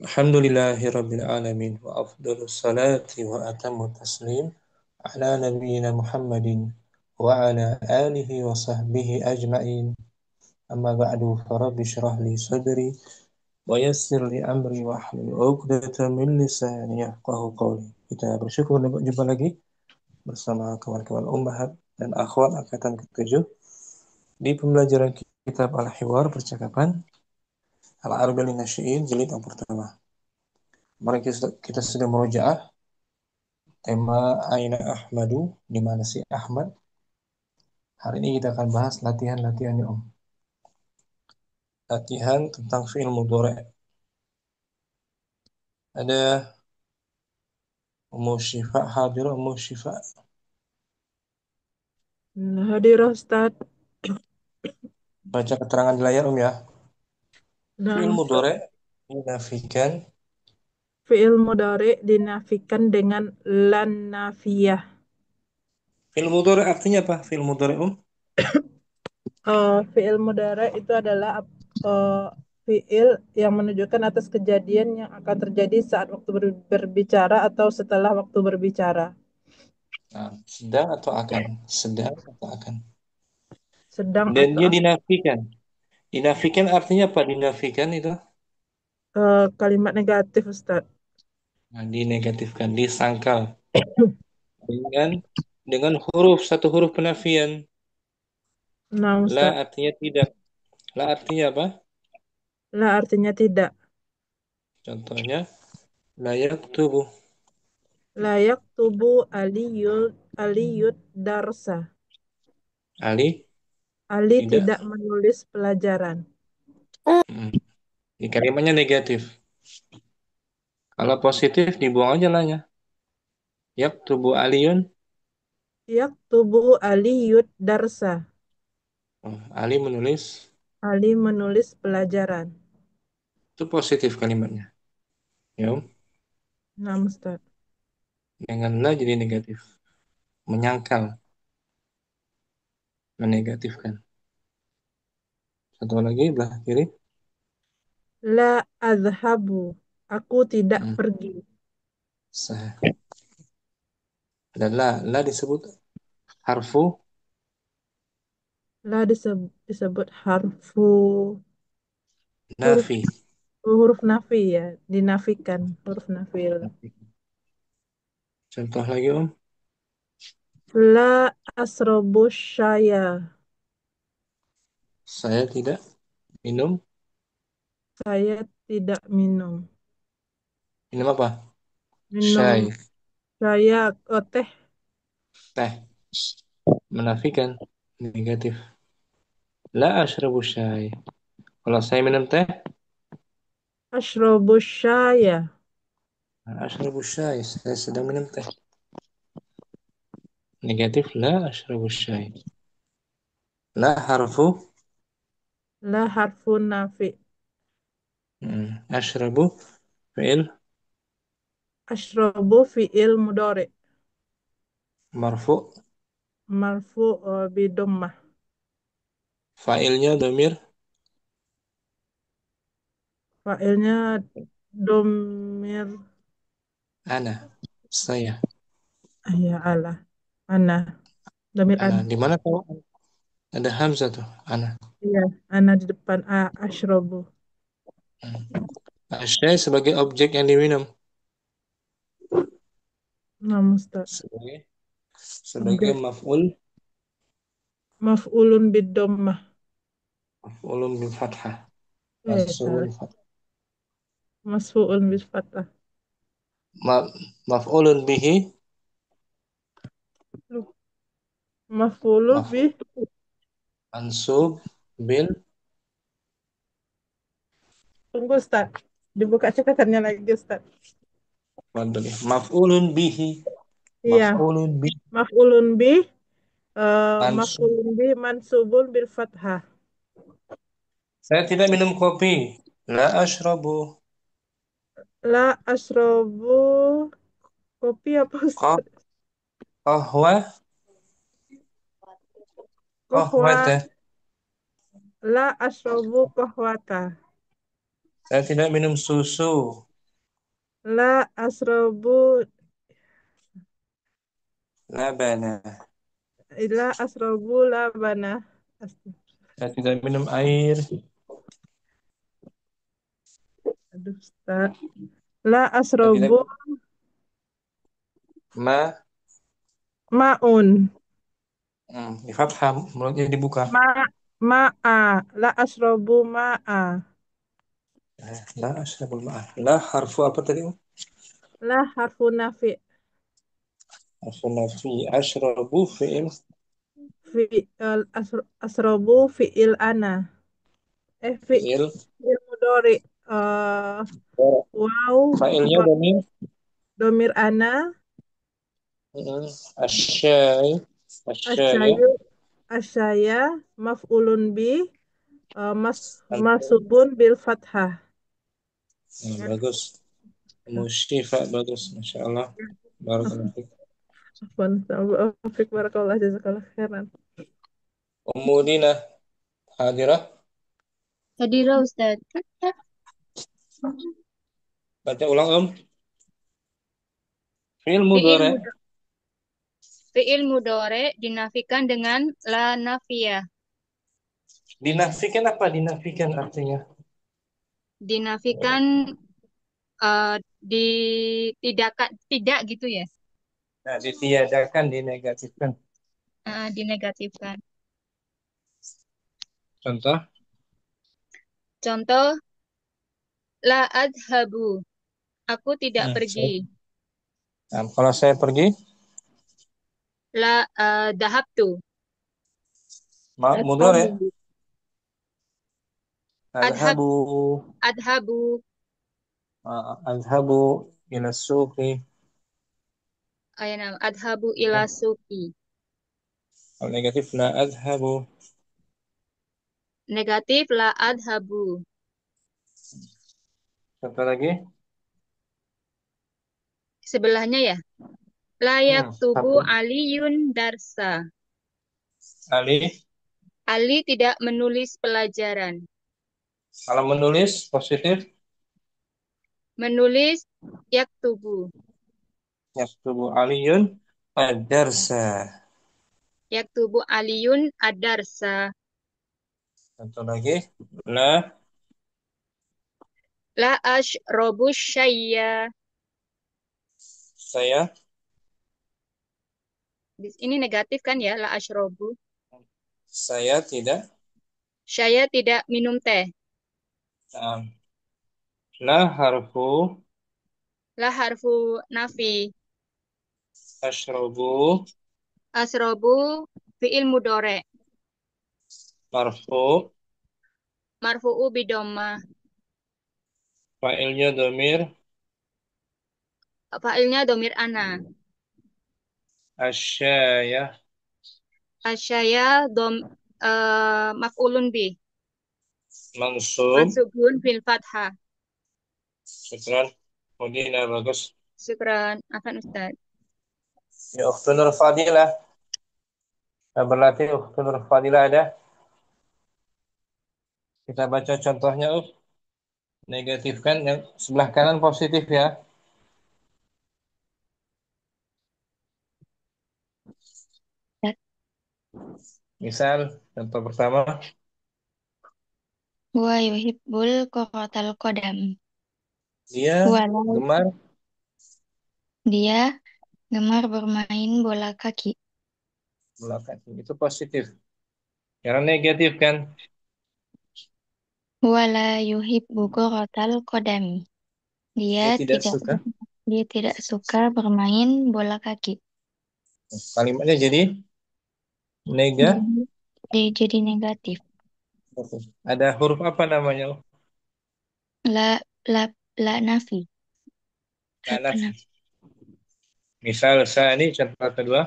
Alhamdulillahirabbil alamin wa afdhalus salati wa atammu taslim ala nabiyyina Muhammadin wa ala alihi wa sahbihi ajma'in. Amma ba'du, farabbi shrah li sadri wa yassir li amri wa hlul 'uqdatam min lisani yafqahu qawli. Kita bersyukur dapat jumpa lagi bersama kawan-kawan ummahat dan akhwat angkatan ke-7 di pembelajaran kitab Al-Hiwar, percakapan Al-Arba'in Nasyi'in jilid yang pertama. Mari kita sudah merujaah tema Aina Ahmadu, di mana si Ahmad. Hari ini kita akan bahas latihan-latihannya Om. Latihan tentang fi'il mudhari'. Ada Ummu Syifa hadir, Ummu Syifa. Hadir Ustaz. Baca keterangan di layar Om ya. Nah, Fi'il Ustaz. mudhari' dinafikan. Fi'il mudhari dinafikan dengan lan nafiyah. Fi'il mudhari' artinya apa? Fi'il mudhari' Om. Fi'il mudhari itu adalah uh, fi'il yang menunjukkan atas kejadian yang akan terjadi saat waktu berbicara atau setelah waktu berbicara. Nah, sedang atau akan? Sedang atau akan? Sedang Dan atau dia dinafikan. Dinafikan artinya apa? Dinafikan itu. kalimat negatif Ustaz. Nah, dinegatifkan, disangkal dengan huruf, satu huruf penafian. Nah, La Ustaz. artinya tidak. La artinya apa? La artinya tidak. Contohnya, layak tubuh. Layak tubuh aliyud darsa. Ali Ali tidak. tidak menulis pelajaran. Hmm. Di kalimatnya negatif. Kalau positif dibuang aja lahnya. Yak tubuh aliyun. Yaktubu aliyud darsa. Oh, Ali menulis. Ali menulis pelajaran. Itu positif kalimatnya. Ya, Om. Nah, Ustaz. Dengan la jadi negatif. Menyangkal, menegatifkan. Satu lagi belah kiri. La azhabu. Aku tidak Hmm. pergi. Sah. Dan la disebut harfu La disebut huruf nafi. huruf nafi ya, dinafikan huruf nafi. Contoh lagi Om. La asrobu syaya. Saya tidak minum. Saya tidak minum. Minum apa? Minum Syai. saya teh. Teh. Menafikan, negatif. La ashrabu syai. Kalau saya minum teh, Asrobu syaya. ashrabu syai. Saya sedang minum teh. Negatif, la ashrabu syai. La harfu La harfu nafi. ashrabu fi'il Asrobu fi'il mudore. marfu. Marfu bidommah. Fa'ilnya domir Fa'ilnya domir ana. Saya. ya Allah. Ana. Domir Ana. ana. Di mana tahu ada hamzah tuh? Ana. Iya, ana di depan ashrobu. Syai sebagai objek yang diminum. Nah, Ustaz. Sebagai Objek maf'ul. maf'ulun bidommah. Maf'ulun bil fathah. Salah. Mansubul fathah. Masfu'un bil fathah. Maf'ulun bihi. Maf'ulu Maf'ul bih. mansub bil. Tunggu, Ustaz. Dibuka catatannya lagi, Ustaz. Maf'ulun bihi. Iya, Maf'ulun bihi. maf'ulun bih. Mansub. Maf'ulun bih mansubun bil fathah. Saya tidak minum kopi. La ashrabu La asrobu kopi apa, Ustaz? qahwa. Qahwa Kohwa. teh. La asrobu kohwata. Saya tidak minum susu. La asrobu labana. ila asrobu labana. Saya tidak minum air. Aduh, Ustaz. La Saya tidak asrobu ma. maun. Di fathah mulutnya dibuka. Ma ma'a. La asrobu ma'a. La ashabul ma'ah. La harfu apa tadi? La harfu nafi. Harfu nafi. Ashrabu fi'il. Fi asrobu fi'il ana. Fi'il. Fi'il mudori. Eh wow. Fa'ilnya domir. Domir ana. Asyai. Asyaya. Asyayu. Asyaya. Maf'ulun bi. Antum. Masubun bil fathah. Ya. Bagus. Musyifa bagus. Masya Allah. Barakallahu fiik. Afwan. Afik barakallah jazakallah khairan. Ummu Dina hadirah. Hadirah Ustaz. Baca ulang Fi'il Fi'il mudhari. mud- fi'il mudhari dinafikan dengan la nafiyah. Dinafikan apa? Dinafikan artinya. Dinafikan di tidak gitu ya. Nah, ditiadakan, dinegatifkan. Dinegatifkan. Contoh. Contoh la adhabu. Aku tidak Hmm, pergi. kalau saya pergi, La dahabtu. mudhari. Adhabu. Adhab Adhabu. adhabu. Adhabu ila suqi. Ayana adhabu ila suqi. Kalau negatif, la adhabu. Negatif la adhabu. Contoh lagi. Sebelahnya ya. Layak tubu Satu. aliyun darsa. Alif. Ali tidak menulis pelajaran. Kalau menulis, positif. Menulis yaktubu. Yaktubu aliyun ad-darsa. Yaktubu aliyun adarsa. Contoh lagi. La. La ashrobu syayya. Saya. Ini negatif kan ya, la ashrobu. Saya tidak. Saya tidak minum teh. um, La harfu. La harfu nafi. Ashrobu. Asrobu fi'il mudore. Marfu. Marfu'u bidomma. Fa'ilnya domir. Fa'ilnya domir ana. Asyaya. Asyaya maf'ulun bi. Mansub. Mansubun fil fathah. Syukran. Udina bagus. Syukran. Afan Ustaz. Ya, Ukhtun Nur Fadilah. Berlatih Ukhtun Nur Fadilah ada. Kita baca contohnya, Negatif kan, yang sebelah kanan positif ya. Misal, contoh pertama. Wa yuhibbul kuratal qadam. Dia Walau gemar dia gemar bermain bola kaki. bola kaki. Itu positif. Karena negatif kan. Wala yuhibbu kuratal qadam. Dia Dia tidak tidak suka. dia tidak suka bermain bola kaki. Kalimatnya jadi negatif. Jadi negatif. Ada huruf apa namanya? La la la nafi. Nah, Harfu nafi. misal saya ini contoh kedua.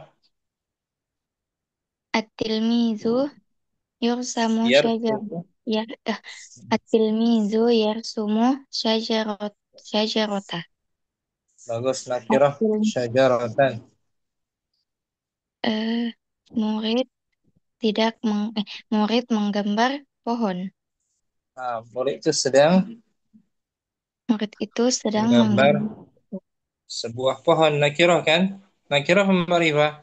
At-tilmizu yursamu Biar syajar ya at-tilmizu yarsumu syajarota. bagus nakirah At-til- syajaratan. eh, murid murid menggambar pohon. Murid itu sedang Murid itu sedang menggambar Sebuah pohon nakirah kan? Nakirah ma'rifah.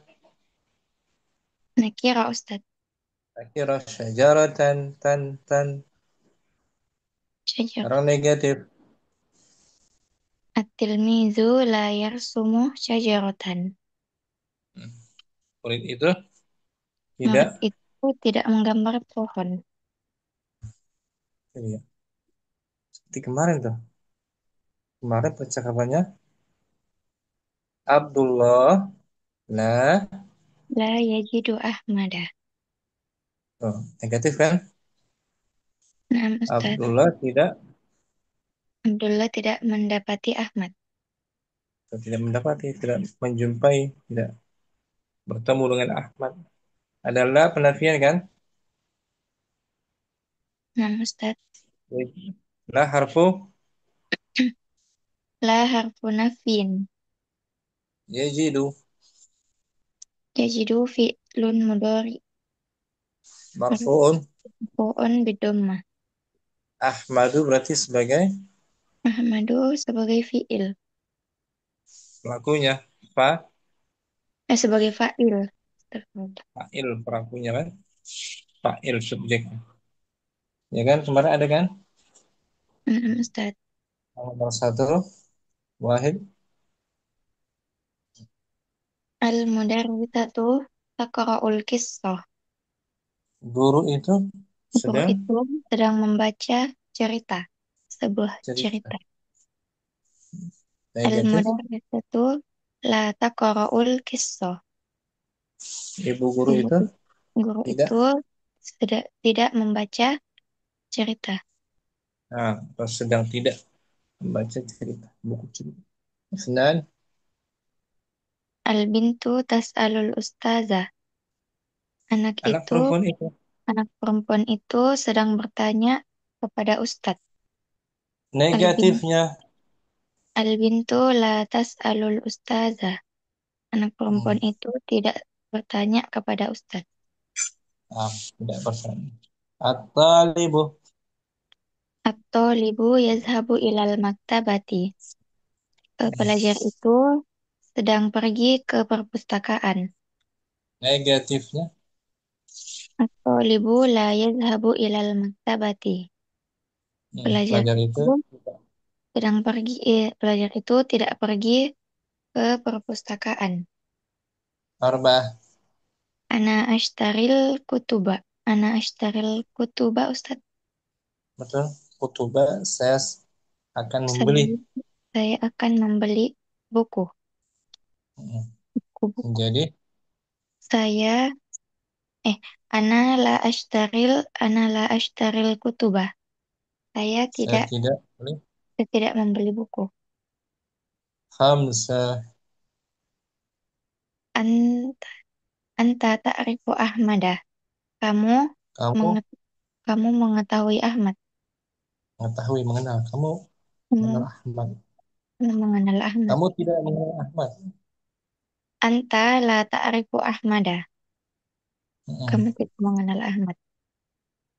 Nakira Ustaz. Nakirah syajaratan tan. Syajar. Sekarang negatif. At-tilmizu la yarsumu syajaratan. Murid itu Murid tidak. itu tidak menggambar pohon. Iya. Seperti kemarin tuh. Kemarin percakapannya Abdullah la. La yajidu Ahmada. Oh, negatif kan? Naam Ustaz. Abdullah Abdullah tidak mendapati Ahmad. tidak mendapati, tidak menjumpai, tidak bertemu dengan Ahmad. Adalah penafian kan? Naam Ustaz. La harfu La harfu nafin. yajidu Yajidu fi'lun mudhari. marfu'un. Marfu'un bidomah. Ahmadu berarti sebagai Ahmadu sebagai fi'il. pelakunya. Sebagai fa'il. Astagfirullah. Fa'il pelakunya kan? Fa'il subjeknya. Ya kan? Kemarin ada kan? Naam Ustaz. Nomor satu, Wahid. Al-mudarrisatu taqra'ul qissah. Guru itu Guru sedang itu sedang membaca cerita. Sebuah cerita. cerita. Negatif. Al-mudarrisatu la taqra'ul qissah. Ibu guru Guru, itu guru tidak. itu tidak membaca cerita. Nah, atau sedang tidak membaca cerita, buku cerita. Senan, Al-bintu tas'alul ustazah. Anak anak itu, perempuan itu. anak perempuan itu sedang bertanya kepada ustadz. Al-bin, Negatifnya, al-bintu la tas'alul ustazah. Anak perempuan hmm, itu tidak bertanya kepada ustadz. tidak bertanya. At-talibu, At-thalibu yazhabu ilal maktabati. Pelajar itu sedang pergi ke perpustakaan. negatifnya, At-thalibu la yazhabu ilal maktabati. Pelajar pelajar itu itu sedang pergi, pelajar itu tidak pergi ke perpustakaan. arba'ah, Ana ashtaril kutuba. Ana ashtaril kutuba, Ustaz. betul. Kutuba, saya akan membeli. Saya, saya akan membeli buku. Hmm, Buku-buku. Jadi, Saya, eh, ana la ashtaril kutuba. Saya saya tidak, tidak beli. saya tidak membeli buku. Khamsa, Anta, anta ta'rifu Ahmada. Kamu, kamu menget- kamu mengetahui Ahmad. mengetahui, mengenal. Kamu mengenal Kamu, Ahmad. kamu mengenal Ahmad. Kamu tidak mengenal Ahmad. Anta la ta'rifu Ahmada. Hmm, Kamu tidak mengenal Ahmad.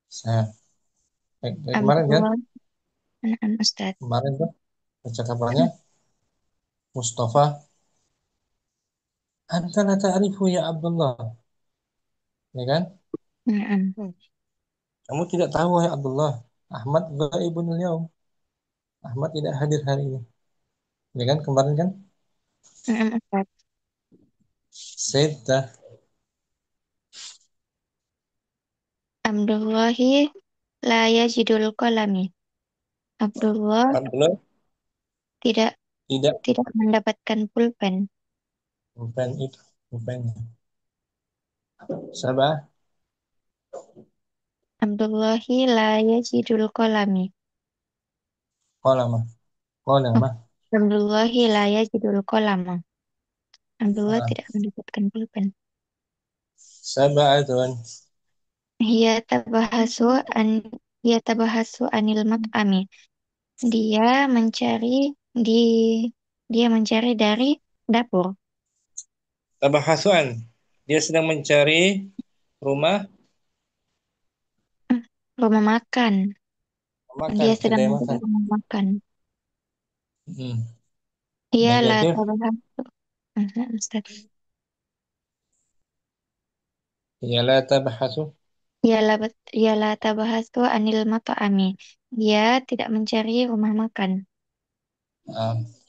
Saya, kayak kemarin kan? Abdullah, anak Ustaz. Kemarin tuh percakapannya Mustafa, anta la ta'rifu ya Abdullah, ya kan? Naam. Kamu tidak tahu ya Abdullah, Ahmad ghaibun al-yaum. Ahmad tidak hadir hari ini. Ya kan kemarin kan? Naam Ustaz. Sita, Abdullahi la yajidul qalami. Abdullah Abdullah tidak tidak tidak mendapatkan pulpen. bukan itu, bukan. Sabah, Abdullahi la yajidul qalami. kolama, kolama. Abdullahi la yajidul qalama. Abdullah Ah, tidak mendapatkan pulpen. Sabatun, Hiya tabahasu an Hiya tabahasu anil mat'ami. Dia mencari di dia mencari dari dapur, tabahasuan. Dia sedang mencari rumah rumah makan. makan, Dia sedang kedai mencari makan. rumah makan. Hmm. Hiya la Negatif. tabahas. Ustaz. Ya la tabhasu. Ya la tabahasu anil mat'ami. Dia tidak mencari rumah makan.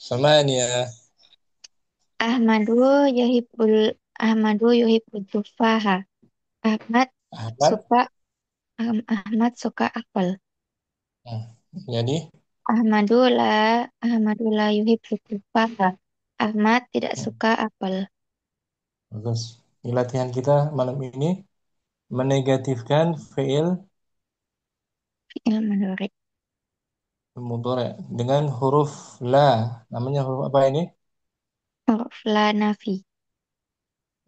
Samania. Ahmadu yuhibbul Ahmadu yuhibbul tufaha. Ahmad Ahmad. suka Ahmad suka apel. Hmm. Jadi, Ahmadu la yuhibbul tufaha. Ahmad tidak suka apel. bagus. Di latihan kita malam ini menegatifkan fiil Fi'il mudhari. mudhari dengan huruf la. Namanya huruf apa ini? Huruf la nafi.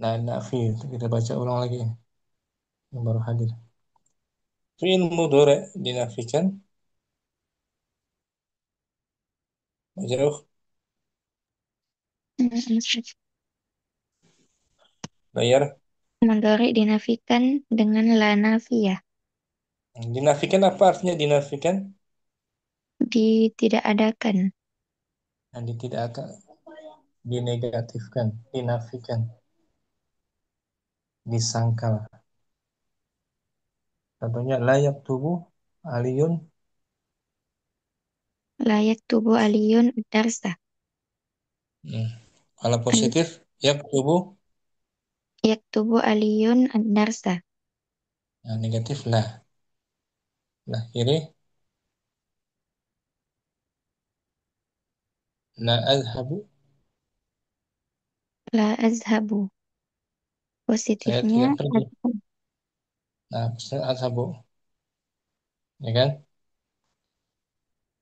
La nafi. Kita baca ulang lagi yang baru hadir. Fiil mudhari dinafikan. Jauh. Bayar. Mudhari dinafikan dengan la nafiyah. Dinafikan apa artinya dinafikan? Tidak adakan. Nanti tidak akan dinegatifkan, dinafikan, disangkal. Contohnya layak tubuh aliyun. Layak tubuh aliyun darsa. Hmm. Kalau positif, yak tubuh. Yaktubu aliyun ad-darsa. Nah, negatif lah. Nah, kiri. La azhabu. La azhabu. Saya Positifnya tidak pergi. Nah, positif azhabu. Ya kan?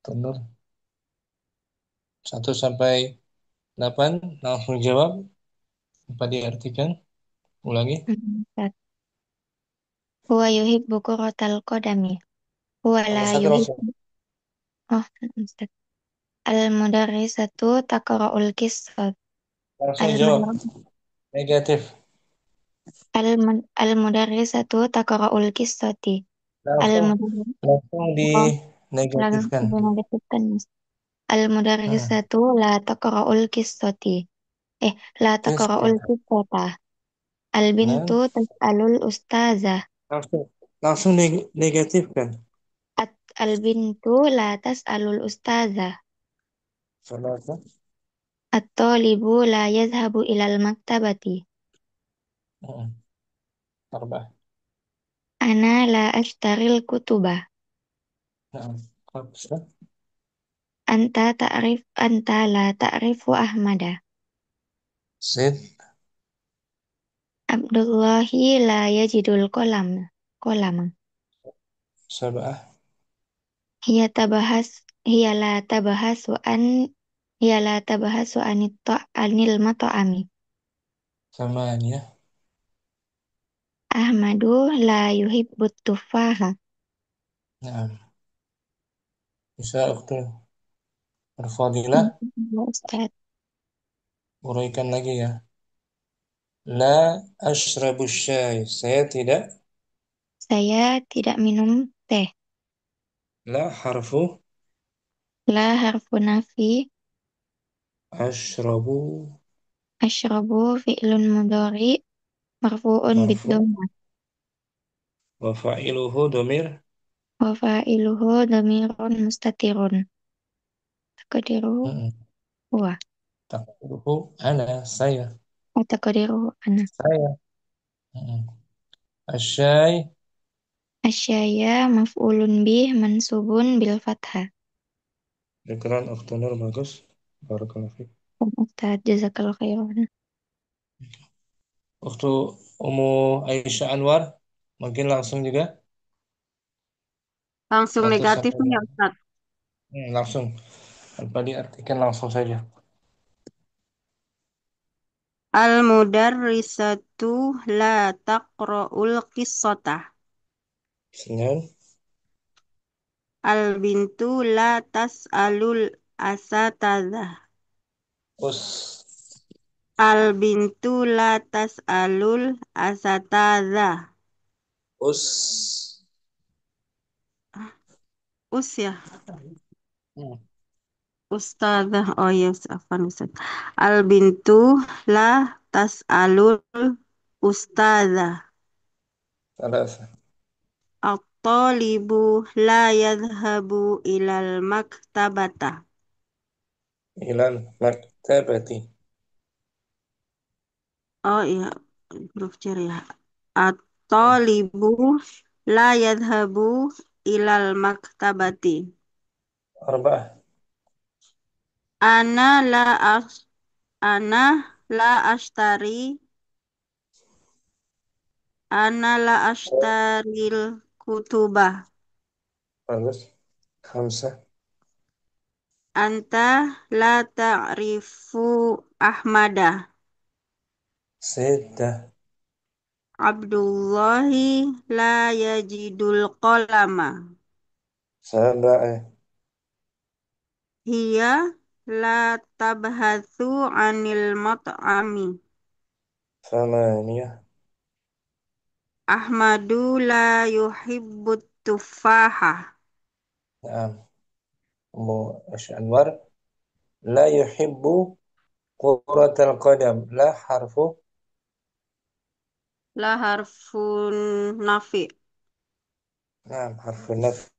Tunduk. 1 sampai 8 langsung jawab. Apa diartikan? Ulangi. Ustaz. Huwa yuhibbu kuratal qadami. Huwa la Nomor 1 langsung. yuhibbu. Oh, Ustaz. Al-mudarrisatu taqra'ul qissat. Langsung jawab. Al-mudarris Negatif. al-mudarrisatu taqra'ul qissati. Langsung Al-mudarris langsung oh, dinegatifkan. negatifkan, Mas. Nah, Al-mudarrisatu la taqra'ul qissati. La taqra'ul terus. qissata. Nah, Al-bintu tas'alul ustazah. langsung langsung negatifkan. Al-bintu la tas'alul ustazah. Salah. At-talibu la yazhabu ilal maktabati. Arba'ah. Ana la ashtaril kutuba. Nah, khamsah. Anta la ta'rifu Ahmada. Zid. Abdullahi la yajidul kolam. Kolam. Sab'ah. Hiya la tabahasu an hiya la tabahasu anil mat'ami. Samaniyah. Ahmadu la yuhibbut tufaha. Nah, bisa waktu berfadilah Ya, Ustaz. uraikan lagi ya. La ashrabu syai. Saya tidak. Saya tidak minum teh. La harfu La harfu nafi. ashrabu Ashrabu fi'lun mudhari marfu'un marfu bid-dhammah. wa fa'iluhu domir. Wa fa'iluhu dhamirun mustatirun. Taqdiruhu Mm-mm. huwa. Taqdiruhu ana saya. Wa taqdiruhu ana. Saya. Mm-mm. Asyai. Asyaya maf'ulun bih mansubun bil fathah. Syukran Ukhtu Nur, bagus. Barakallahu fiik. Ustaz jazakallahu khairan. Waktu Umu Aisyah Anwar, mungkin langsung juga. Langsung 1 sampai negatifnya ya 6. Ustaz. Langsung. Tanpa diartikan langsung saja. Al-mudarrisatu la taqra'ul qissata. Senyum. Al-bintu la tas'alul asatadzah. Us. Al-bintu la tas'alul asatadzah. Us. Us ya. Hmm. Ustazah. Oh iya, afwan Ustaz. Al bintu la tas'alul ustazah. ثلاثة At-talibu la yadhhabu ilal maktabata. إلى المكتبة. Oh iya, huruf cer ya. At-talibu la yadhhabu ilal maktabati. أربعة Ana la as ana la ashtari ana la ashtaril kutubah. bagus. خمسة Anta la ta'rifu Ahmada. ستة Abdullahi la yajidul qalama. سبعة Hiya la tabhathu anil mat'ami. ثمانية Ahmadu la yuhibbut tufaha. نعم. أبو أنور لا يحب كرة القدم. لا حرف. La harfun nafi. نعم حرف النفي.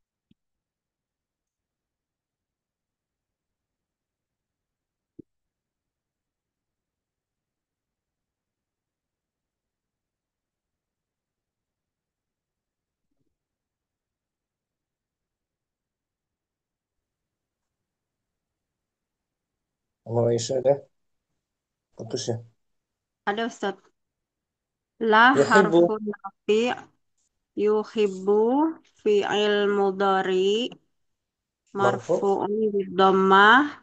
أبو Aisyah dah putus ya. Ada Ustaz. La يحب harfun nafi. Yuhibbu fi'il mudhari مرفوع. marfu'un bidhammah.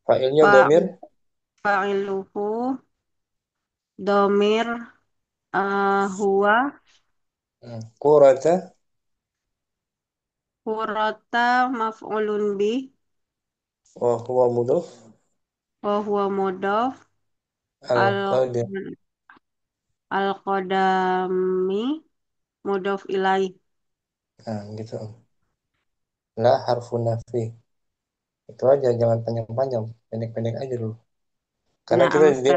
Fa'ilnya domir. Fa'il fa'iluhu dhamir huwa Kurata. hurata maf'ulun bih Wa huwa mudhaf. wa huwa mudhaf al Al-qadim. al-qadami mudhaf ilaih. Nah gitu. La harfu nafi. Itu aja, jangan panjang-panjang, pendek-pendek aja dulu. Karena kita Na'am di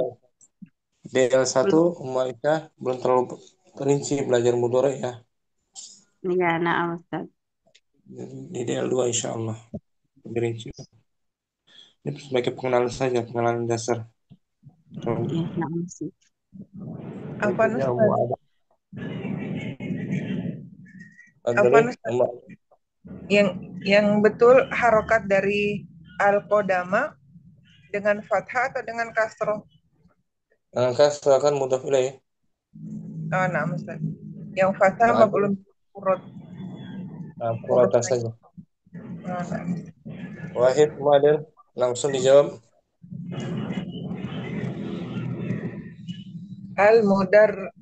Ustaz. DL1 Belum. Umayyah belum terlalu rinci belajar mudhari ya. Ya, na'am Ustaz. Di DL2 insya Allah lebih rinci. Ini sebagai pengenalan saja, pengenalan dasar. Ya, na'am Ustaz. Afwan Berikutnya Ustaz. Adri, Afwan Ustaz. Yang betul harokat dari al-qodama dengan fathah atau dengan kasroh? Angka silakan mudhaf ilaih. Oh, nah, Ustaz. Yang fathah Yang ada belum urut. kurata saja. Oh, nah. Wahid Muadil, langsung dijawab. Al-mudar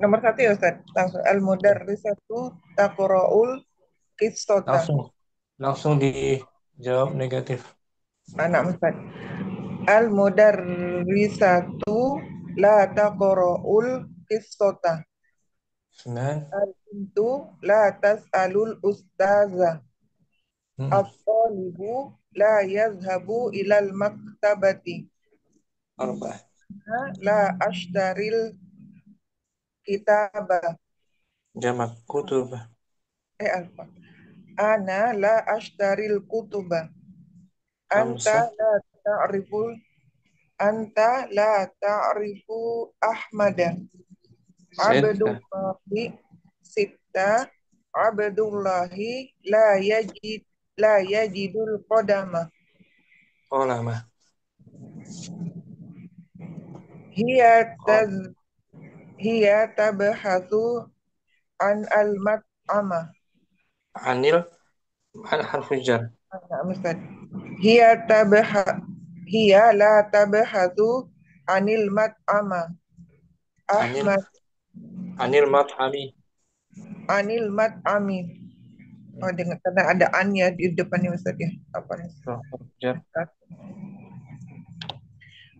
nomor 1 ya Ustaz. Langsung al-mudarrisatu taqra'ul qissata. Langsung dijawab negatif. Anak Ustaz. Al-mudarrisatu la taqra'ul qissata. 9. Al-bintu la tas'alul ustaza. At-talibu la yazhabu ilal maktabati. 4. La ashtaril kitabah. Jamak kutub. Alfa. Ana la ashtaril kutuba. Anta 5. la ta'riful Anta la ta'rifu Ahmada. 6. Abdullahi Sita. Abdullahi la yajidul qadama. Qolama. Hiya taz hiya tabhathu an al-mat'ama. Anil an harfu jar. Nah, Ustaz. Hiya tabha hiya la tabhathu anil mat'ama. Ahmad Anil mat'ami. anil mat'ami. Oh, dengan karena ada an ya di depannya Ustaz ya. Apa nih? Harfu jar.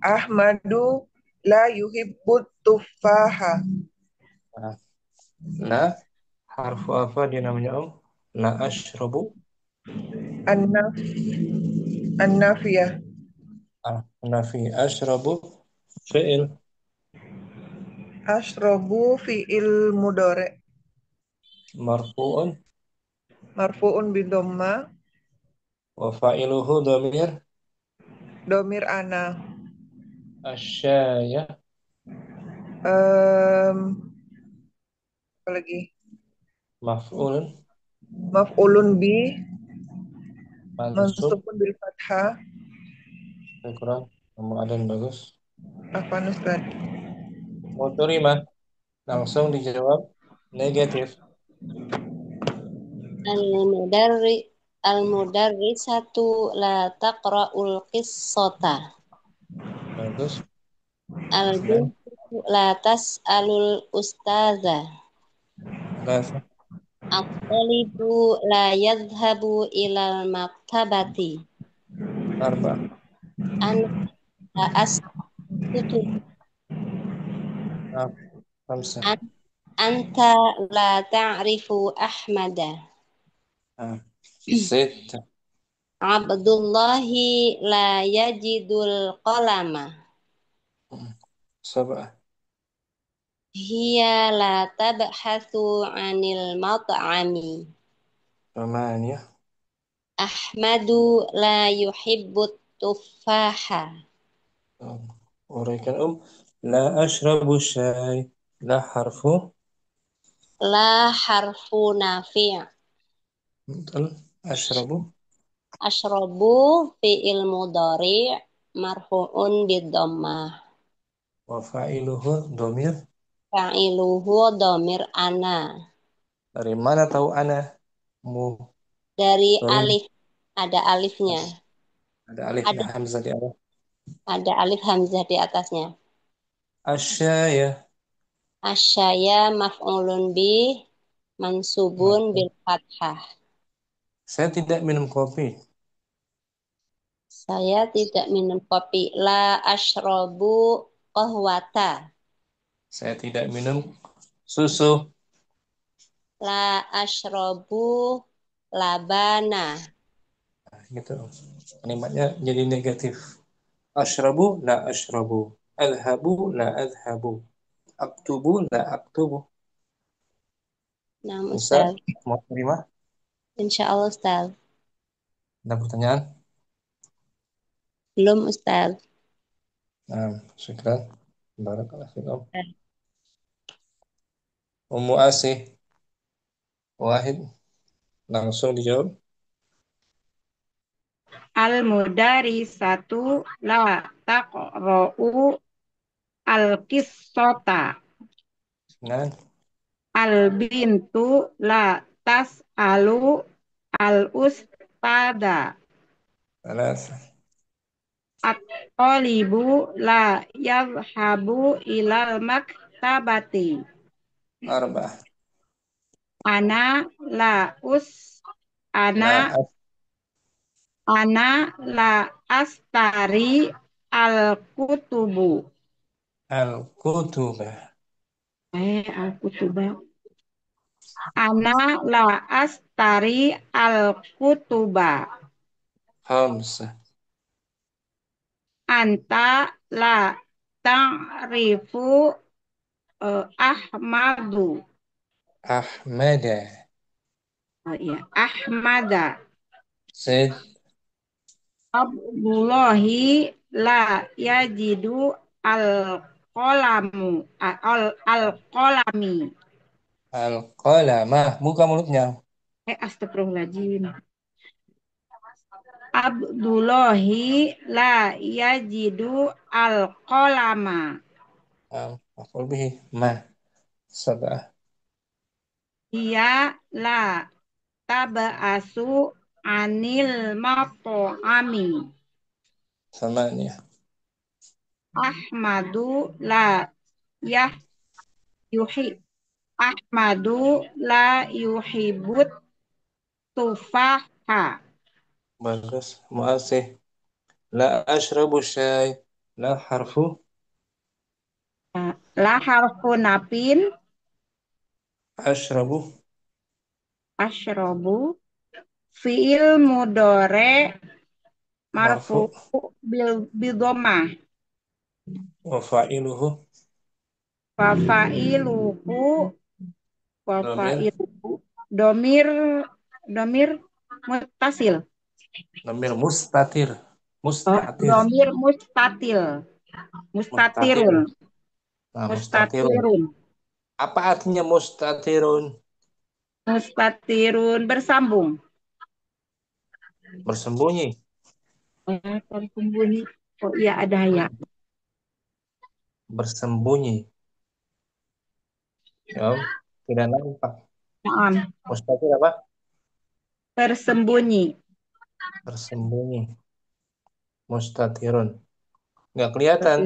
Ahmadu la yuhibbut tufaha. La harfu apa dia namanya Om? La ashrabu. An-naf An-nafiyah. Nafi. Ashrabu fi'il. Ashrobu fi'il mudore. Marfu'un. Marfu'un bidhamma. Wa fa'iluhu dhamir. Domir ana. Asyaya. Apa lagi? Maf'ulun. Maf'ulun bi. Mansub. Mansubun bil fathah. Kurang. Nomor adan bagus. Afan Ustaz. Muturima. Langsung dijawab negatif. Al-mudarrisatu la taqra'ul qissata. Bagus. Al-bintu la tas'alul ustaza. Rasa. At-talibu la yadhhabu ilal maktabati. Arba. Ana la askutu. Khamsa. Anta la ta'rifu Ahmada. Sitta. Abdullahi la yajidul qalama. Sab'ah. Hiya la tabhathu anil mat'ami. Thamaniyah. Ahmadu la yuhibbut tuffaha. Uraikan la ashrabu syai. La harfu. La harfu nafi'. Betul. Ashrabu. Ashrabu fi'il mudhari' marfu'un bidhammah. Wa fa'iluhu dhamir. Fa'iluhu dhamir ana. Dari mana tahu ana? Dari Sorry. alif, ada alifnya. Ada alifnya, Ada hamzah di awal. ada alif hamzah di atasnya. Asyaya. Asyaya maf'ulun bi mansubun bil fathah. Saya tidak minum kopi. Saya tidak minum kopi. La ashrobu qahwata. Saya tidak minum susu. La ashrobu labana. Gitu. Kalimatnya jadi negatif. Ashrabu la ashrabu. Adhabu la adhabu. Aktubu la aktubu. Nah, Bisa Ustaz. mau terima? Insya Allah, Ustaz. Ada pertanyaan? Belum, Ustaz. Nah, syukran. Barakallahu fikum. Ummu Asih. Wahid. Langsung dijawab. Al-mudarisatu la taqra'u al-qissata. Nah, Al-bintu la tas'alu al-ustada. salas. At-talibu la yadhhabu ilal maktabati. Arba'ah. Ana la us ana La ana la astari al-kutubu. al-kutubah. Al-kutuba. Ana la astari al-kutuba. Khamsah. Anta la ta'rifu Ahmadu. Ahmada. Oh iya, Ahmada. Zaid. Abdullahi la yajidu al-qalamu al-qalami. Al-qalamah. Buka mulutnya. Astagfirullahaladzim. Abdullahi la yajidu al-qalama. Maf'ul bihi. Ma. Sab'ah. Dia la taba'asu anil mato'ami. Thamaniyah. Ahmadu la yah yuhi Ahmadu la yuhibut tufaha. Bagus. Mu'asih. La ashrabu syai. La harfu. La harfu napin Ashrabu. asyrobu Fiil mudore marfu Marfu. bidomah. Wa fa'iluhu. Fafailuhu Domir. Wafailuhu domir domir muttasil. Domir mustatir. Mustatir. Domir mustatil. Mustatirun. Mustatir. Nah, mustatirun. Mustatirun. Apa artinya mustatirun? Mustatirun bersambung. Bersembunyi. Tersembunyi. Oh iya ada ya. Bersembunyi. Ya, tidak nampak. Naam. Mustatir apa? Tersembunyi. Bersembunyi. Mustatirun. Nggak kelihatan.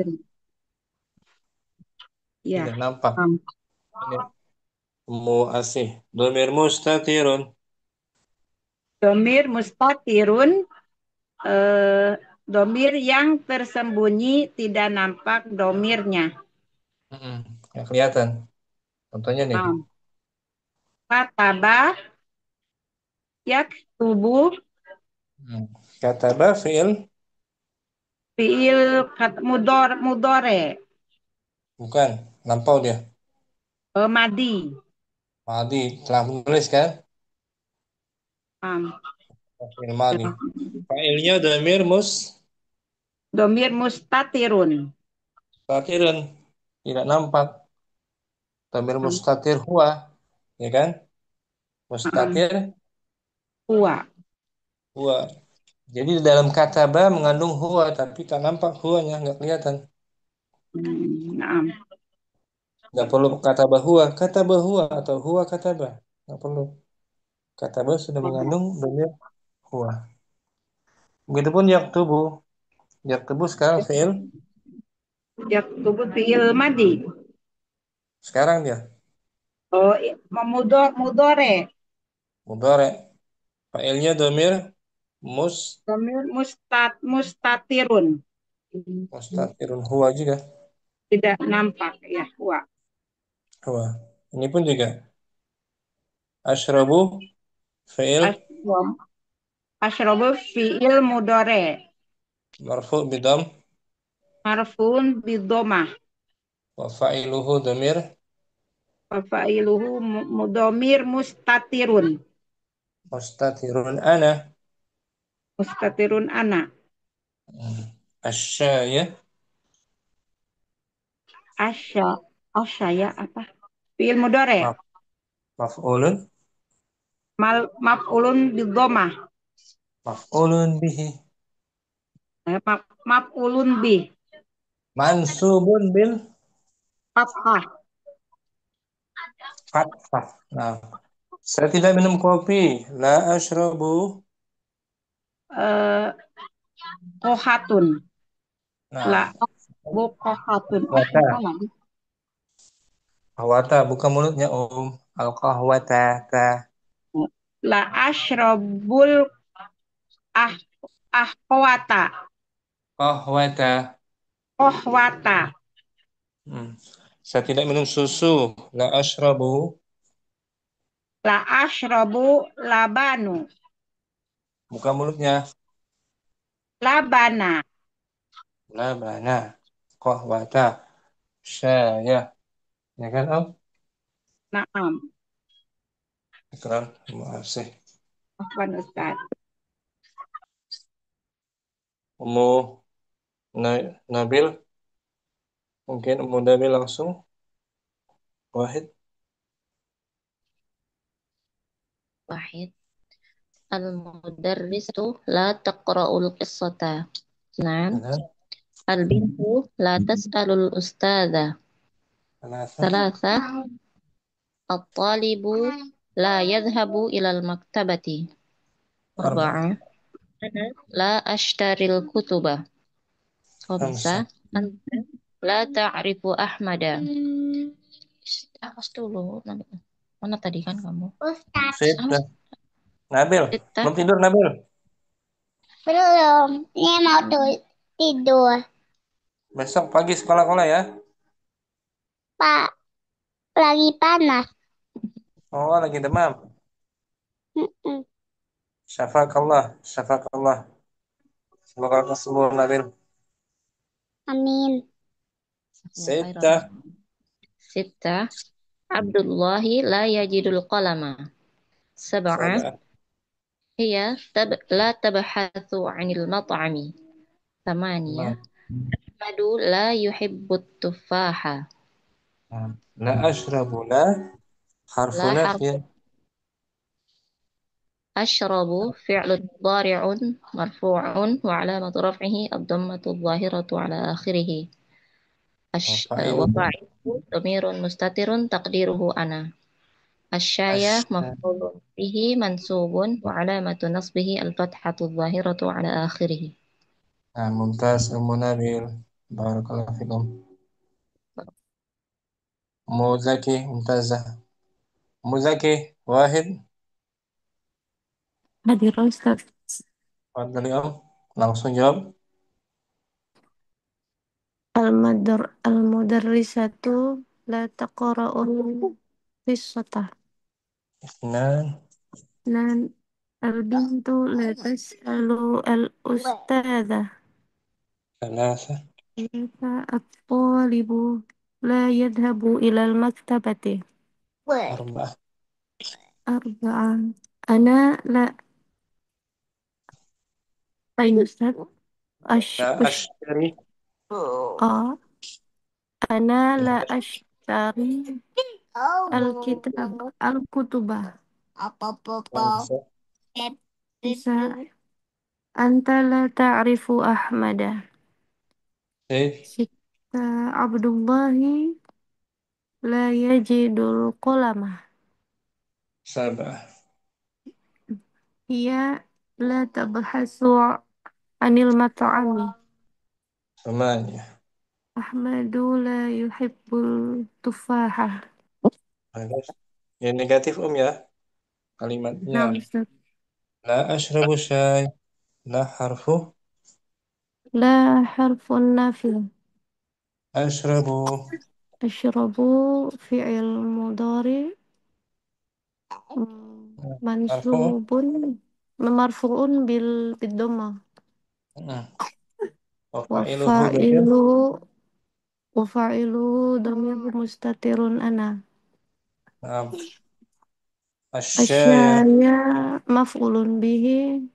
Ya. Tidak nampak. Naam. Ini muasih. Domir mustatirun. Domir mustatirun domir yang tersembunyi tidak nampak domirnya. Nggak kelihatan. Contohnya nih. Naam. Kataba yaktubu Kataba fi'il. fiil mudore Bukan. Lampau dia. madi. Madi. Telah menulis kan? Naam. Fi'il madi. Fa'ilnya domir Domir mustatirun. mustatirun. Tidak nampak. Domir Naam. mustatir huwa. Ya kan? Naam. Mustatir Huwa. huwa. Jadi di dalam kataba mengandung huwa, tapi tak nampak huwanya, nggak kelihatan. Naam. Nggak perlu kata bahwa atau huwa kataba, nggak perlu. Kataba sudah mengandung domir huwa. Begitupun yaktubu sekarang fiil. Yaktubu fiil madi. Sekarang dia Oh, mudore. mudhari. Failnya domir Domir mustatirun. mustatirun huwa juga. Tidak nampak ya huwa. Huwa. Ini pun juga asyrabu fiil Ashrobu fiil mudore. marfu bidam Marfun bidomah. wa fa'iluhu domir Failuhu mudomir mustatirun. mustatirun ana. Mustatirun anak. Asyaya Asya ya apa? Fiil mudore. maf'ulun Maf'ulun bidomah. maf'ulun bihi Maf'ulun bih. mansubun bil Fathah. fathah. Nah, saya tidak minum kopi. La asyrabu Kohatun. La nah kohatun. wata Hawata buka mulutnya al qahwata ta La ashrabul ah ahwata. qahwata. Kohwata. Saya tidak minum susu. La asyrabu La ashrabu labanu. buka mulutnya Labana. labana qahwata syaya. Ya kan Om? Naam. Ikram, terima kasih. Afwan Ustaz. Ummu Nabil, mungkin Ummu Nabil langsung. Wahid. Wahid. Al-mudarrisu la taqra'ul qissata. Nah. Nah, Al-bintu la tas'alul ustadha. Thalatha. Thalatha. At-talibu la yadhhabu ilal maktabati. Arba'a. La ashtaril kutuba. Khamsa. Anta la ta'rifu Ahmada. Awas dulu. Mana tadi kan kamu? Sita. Nabil, Sita. belum tidur Nabil? Belum. Ini mau tidur. Besok pagi sekolah ya? Pak, lagi panas. Oh, lagi demam. Mm-mm. Syafakallah, syafakallah. Semoga kau sembuh, Nabil. Amin. Sita. Sitta. Abdullahi la yajidul qalama. Sab'ah. Sabah. Hiya la tabhathu 'anil mat'ami. Thamaniyah. Nah, Madu la yuhibbut tufaha. la ashrabu la harfu La nafyin. ashrabu fi'lun mudhari'un marfu'un wa 'alamatu raf'ihi ad-dhammatu adh-dhahiratu 'ala akhirih. Wa Fa'iluhu fa'iluhu dhamirun mustatirun taqdiruhu ana. Asyaya asy- maf'ulun bihi mansubun wa 'alamatu nasbihi al-fathatu adh-dhahiratu 'ala akhirih. Nah, mumtaz Ummu Nabil. Barakallahu fikum. Muzaki, mumtazah. Muzaki, Wahid. Hadir Ustaz. Fadli Om. Langsung jawab. Al-mudarrisatu la taqra'ul qissata. Isnan. Nan al-bintu la tas'alu al-ustadha. Thalatha. At-talibu la yadhabu ila al-maktabati. Arba'ah. Arba'an. Ana la Ain Ustaz. La Ash, ush, ashtari. a, Ana la ashtari al-kitab al-kutubah. Khamsa. Bisa. Anta la ta'rifu Ahmada. Sif. Sita. Abdullahi la yajidul qolama. Sab'ah. Ia la tabhasu anil mat'ami. Thamaniyah. Ahmadu la yuhibbul tufaha. Bagus. Yang negatif ya kalimatnya. Nam Ustaz. La ashrabu syai. La harfu La harfun nafi. ashrabu. Ashrabu fi'il mudari Harfu. mansubun marfu'un bil dhamma. Wa Wa fa'iluhu dhamir. fa'iluhu dhamir mustatirun ana. Naam. Asyaya. Asyaya maf'ulun bihi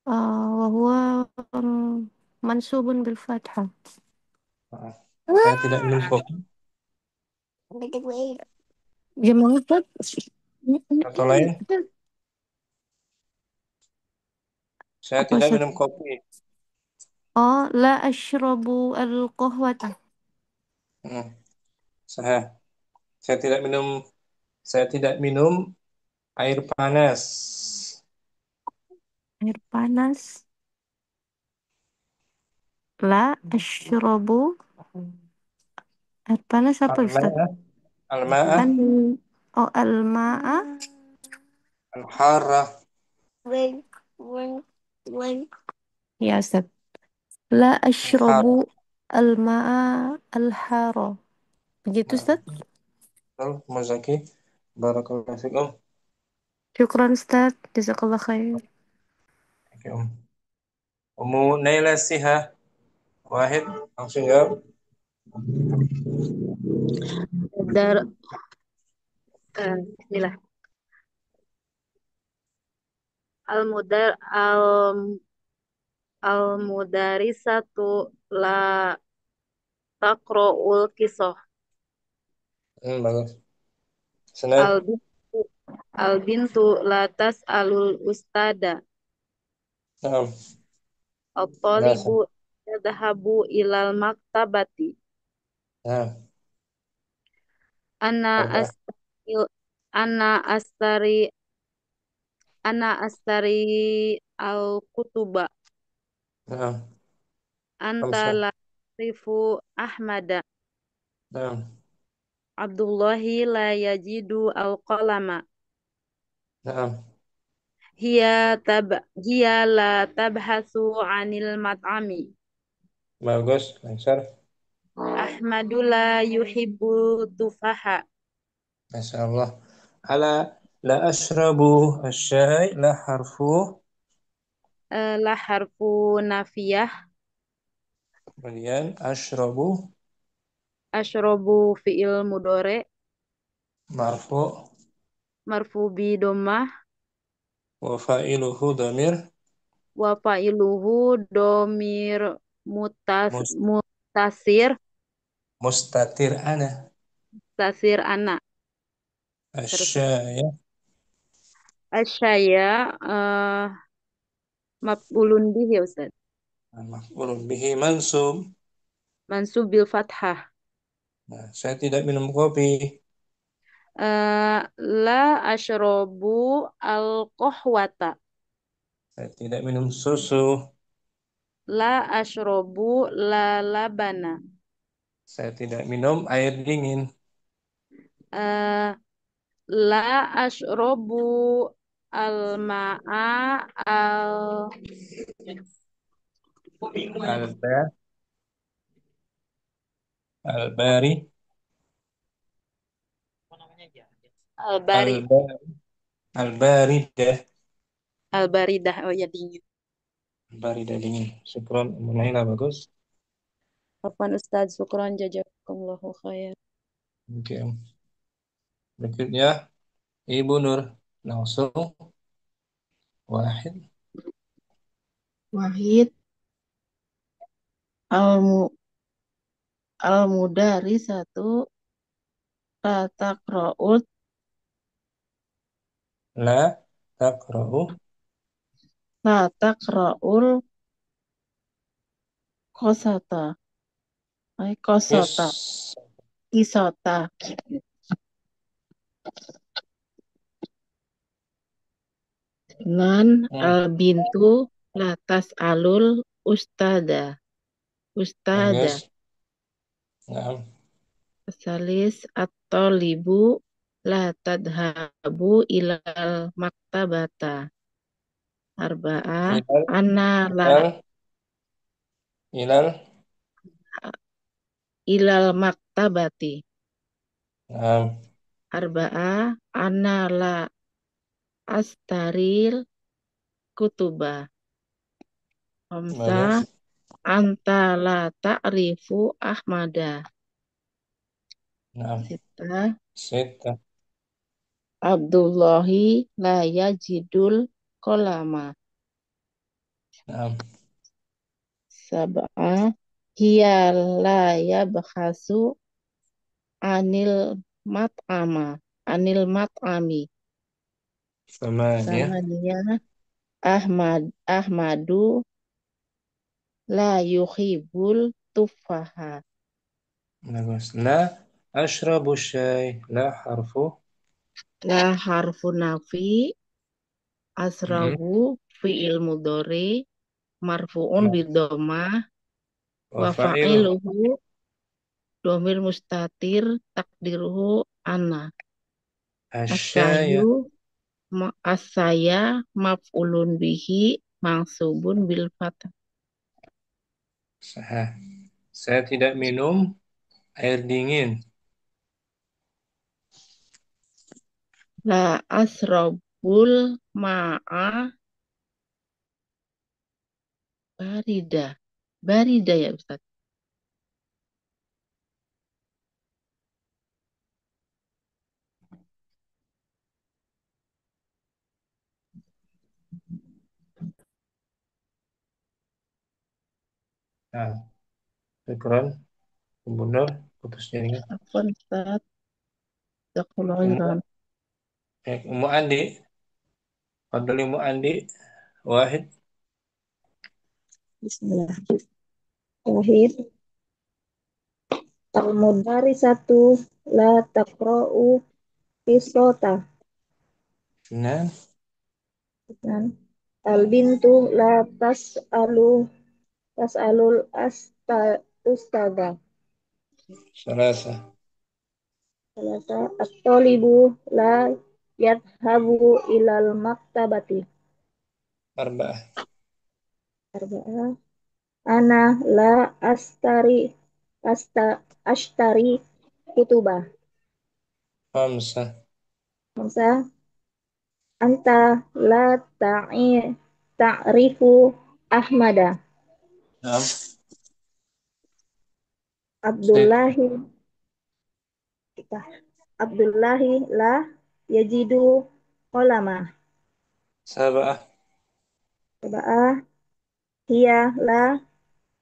wa huwa mansubun bil fathah. Saya tidak minum kopi Gimana Ustaz? atau lain. Saya Apa tidak Ustaz? minum kopi. Oh, la ashrabu al-qahwata. Hmm. Saya tidak minum. Saya tidak minum air panas. Air panas. La ashrabu. Air panas apa Ustaz? Al-ma'ah. Al-ma'ah. An al-ma'a. Al-harrah. Ya Ustaz. La ashrabu Al-harrah. al-ma'a al-hara. Begitu Ustaz? Betul, Muzaki. Barakallahu fikum. Syukran Ustaz. Jazakallah khair. Oke, Ummu Naila Siha. Wahid. Langsung jawab. Dar, Bismillah. Al-mudar al-mudarisatu la taqra'ul qisah. Bagus. Senad. Al-bintu al-bintu la tas'alul ustada. Naam. At-talibu yadhabu ilal maktabati. Naam. Ana Arba'ah. astaril ana astari ana astari al-kutuba. Naam. Anta Khamsah. la rifu Ahmada. Naam. Abdullahi la yajidu al-qalama. Naam. Hiya la tabhasu anil mat'ami. Bagus. Lancar. Ahmadu la yuhibbu tufaha. Masya Allah. Ala لا أشرب الشاي لا حرف La harfu nafiyah. kemudian أشرب Ashrobu fi'il mudore. مرفوع Marfu bi domah. وفاعله ضمير Wa fa'iluhu domir مس- mutasir. مستتر أنا Tasir anak. Terus الشاي asyaya maf'ulun bihi ya Ustaz. مفعول به منصوب. Mansub bil fathah. Nah, saya tidak minum kopi. La asyrobu al-qahwata. Saya tidak minum susu. La asyrobu la labana. Saya tidak minum air dingin. Eh, la asyrobu al-ma'a Alba, albari, al-bari alba, albaridah, al-baridah. Oh ya dingin. albaridah dingin. Syukron, Munaila bagus. Apaan Ustaz? Syukran jazakumullahu khair. Oke. Berikutnya Ibu Nur. Langsung. Wahid. Wahid al al-mudari satu la taqra'ut La takra'u la taqra'ul kosata is. kosota kisota nan al bintu la tas'alul ustada Bagus. Nah, salis at-talibu la tadhabu ilal maktabata arba'ah ilal, anna la ilal, ilal. ilal maktabati Nah, arba'ah anna la astaril kutuba khamsa bagus. anta la ta'rifu ahmada Nah, sita sita. Abdullahi la yajidul kolama Nah, sab'ah hiya la yabkhasu anil mat'ami semuanya. samaniyah Ahmadu la yuhibul tufaha Bagus. La ashrabu syai. La harfu. la harfu nafi asrabu fi'il mudhari marfu'un bidomah wa Wafa'il fa'iluhu domir mustatir takdiruhu ana asyaya. asyayu asaya maf'ulun bihi mangsubun bil fathah Sah. Saya tidak minum air dingin. la asrabul ma'a barida barida ya Ustaz. Nah, syukran. Benar, putus jaringan. Afwan Ustaz. Jazakallahu Umu, khairan. Umu Andi. Fadli Umu Andi. Wahid. Bismillah. Wahid. Al-mudari satu la taqra'u qisota. Nah, Al-bintu la tas'alul ustada. salasa. Salasa at-talibu la yadhabu ilal maktabati. Arba'ah. Arba'ah ana la ashtari kutubah. Khamsah. Khamsa Anta la ta'rifu Ahmada. Naam. Zid. Abdullahi Abdullahi la yajidu kolama. Sab'ah. Sab'ah hiya la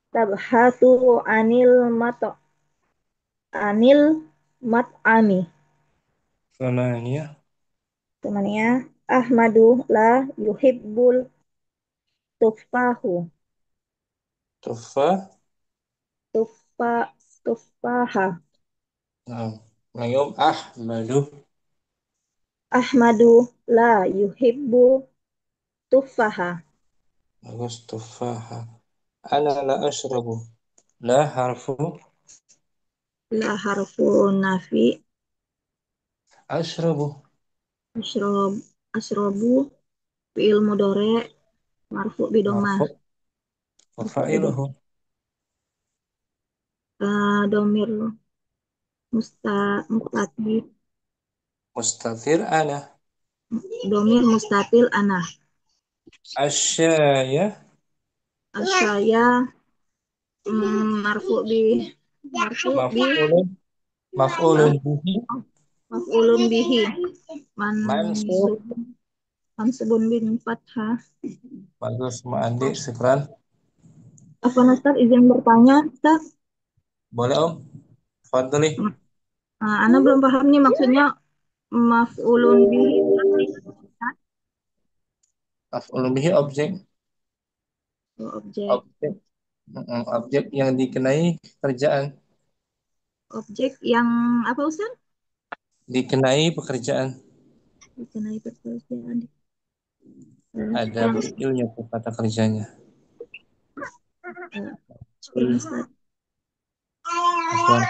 tabhatu anil mat'ami. Thamaniyah. Temannya Ahmadu la yuhibbul tufahu. Tufah. Tufa tufaha. Naam. Mayum Ahmadu. Ahmadu la yuhibbu tufaha. Bagus. Tufaha. Ana la ashrabu. La harfu La harfu nafi. ashrabu. Asrob asrobu fi'il mudore marfu bidomah. Marfu. Wa Marfu bidomah. fa'iluhu. Domir mustatir. Mustatir ana. Domir mustatil ana. Asyaya. Asyaya marfu bi Maf'ulun. Maf'ulun bihi. maf'ulun bihi Mansub. mansub mansubun bin fathah. Bagus, Ma'andi. Syukran. Apa Ustaz izin bertanya Ustaz? Boleh, Om? Fadli. Ana belum paham nih maksudnya maf'ulun bihi Maf'ulun bihi objek. objek Objek. Objek yang dikenai pekerjaan. objek yang apa Ustaz? Dikenai pekerjaan. Dikenai pekerjaan. Ada fi'ilnya tuh kata kerjanya. Ustaz. Afwan.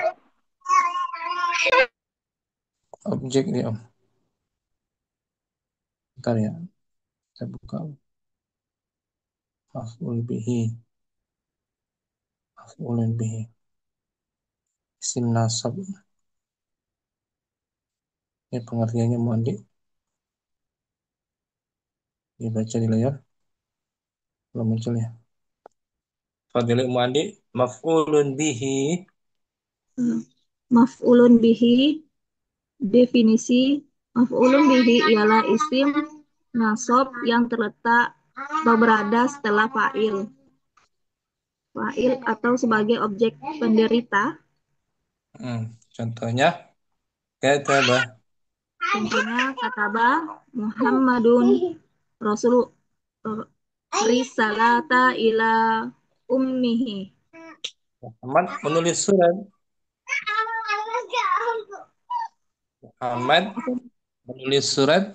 Objek nih, Om. Bentar ya. Kita buka. Maf'ul bihi. Maf'ulun bihi. Isim nasab. Ini pengertiannya Ma'andi. Dibaca di layar. Belum muncul ya. Fadli Ma'andi. Maf'ulun bihi. Maf'ulun bihi definisi maf'ulun bihi ialah isim nasab yang terletak atau berada setelah fa'il. Fa'il atau sebagai objek penderita. Contohnya kataba. Contohnya kataba Muhammadun Rasul risalata ila ummihi. Muhammad menulis surat. Muhammad menulis surat.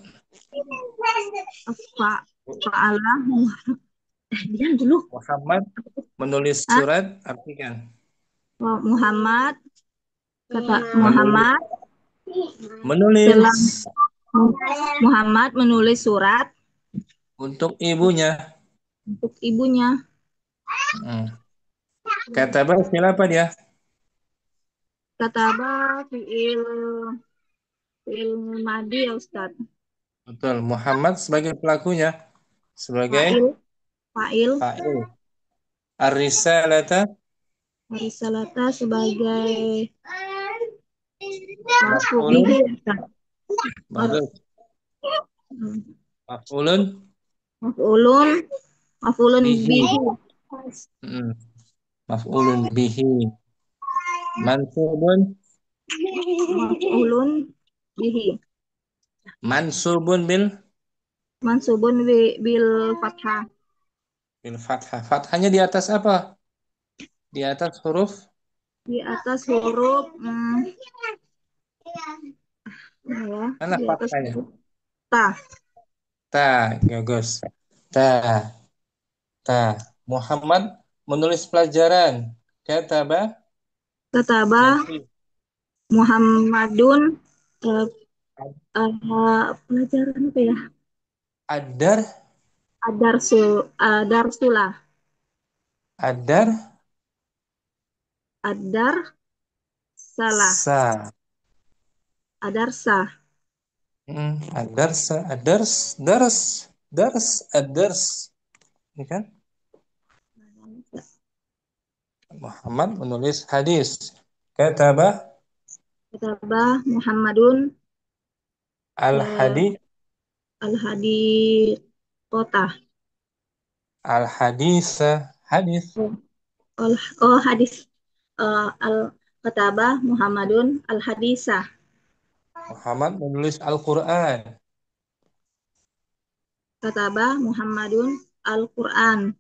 Fa'ala diam dulu. Muhammad menulis surat. Artikan. Muhammad kata Muhammad Menulis Muhammad menulis surat untuk ibunya. untuk ibunya. Kataba fi'il apa dia? Kataba fi'il madi ya Ustaz. Betul. Muhammad sebagai pelakunya. Sebagai fa'il. Ar-risalata Sebagai maf'ulun. Bagus. Maf'ulun bihi. Maf'ulun bihi. Mansubun. Maf'ulun bihi. Mansubun bil fathah. Bil fathah. Fathahnya di atas apa? Di atas huruf? Di atas huruf Mana di atas fathahnya? huruf ta. Ta, bagus. Ta. Muhammad menulis pelajaran. Kataba Muhammadun pelajaran apa ya? Adarsulah. Adar salah. Sa. Adarsa. Ad-dars, ad-dars, dars, dars, ad-dars. Ini kan? Muhammad menulis hadis. Kataba Kataba Muhammadun al-hadi al-hadi kota. al-hadisa hadis. Hadis. Al Kataba Muhammadun al-hadisah. Muhammad menulis Al-Quran. Kataba Muhammadun al-Quran.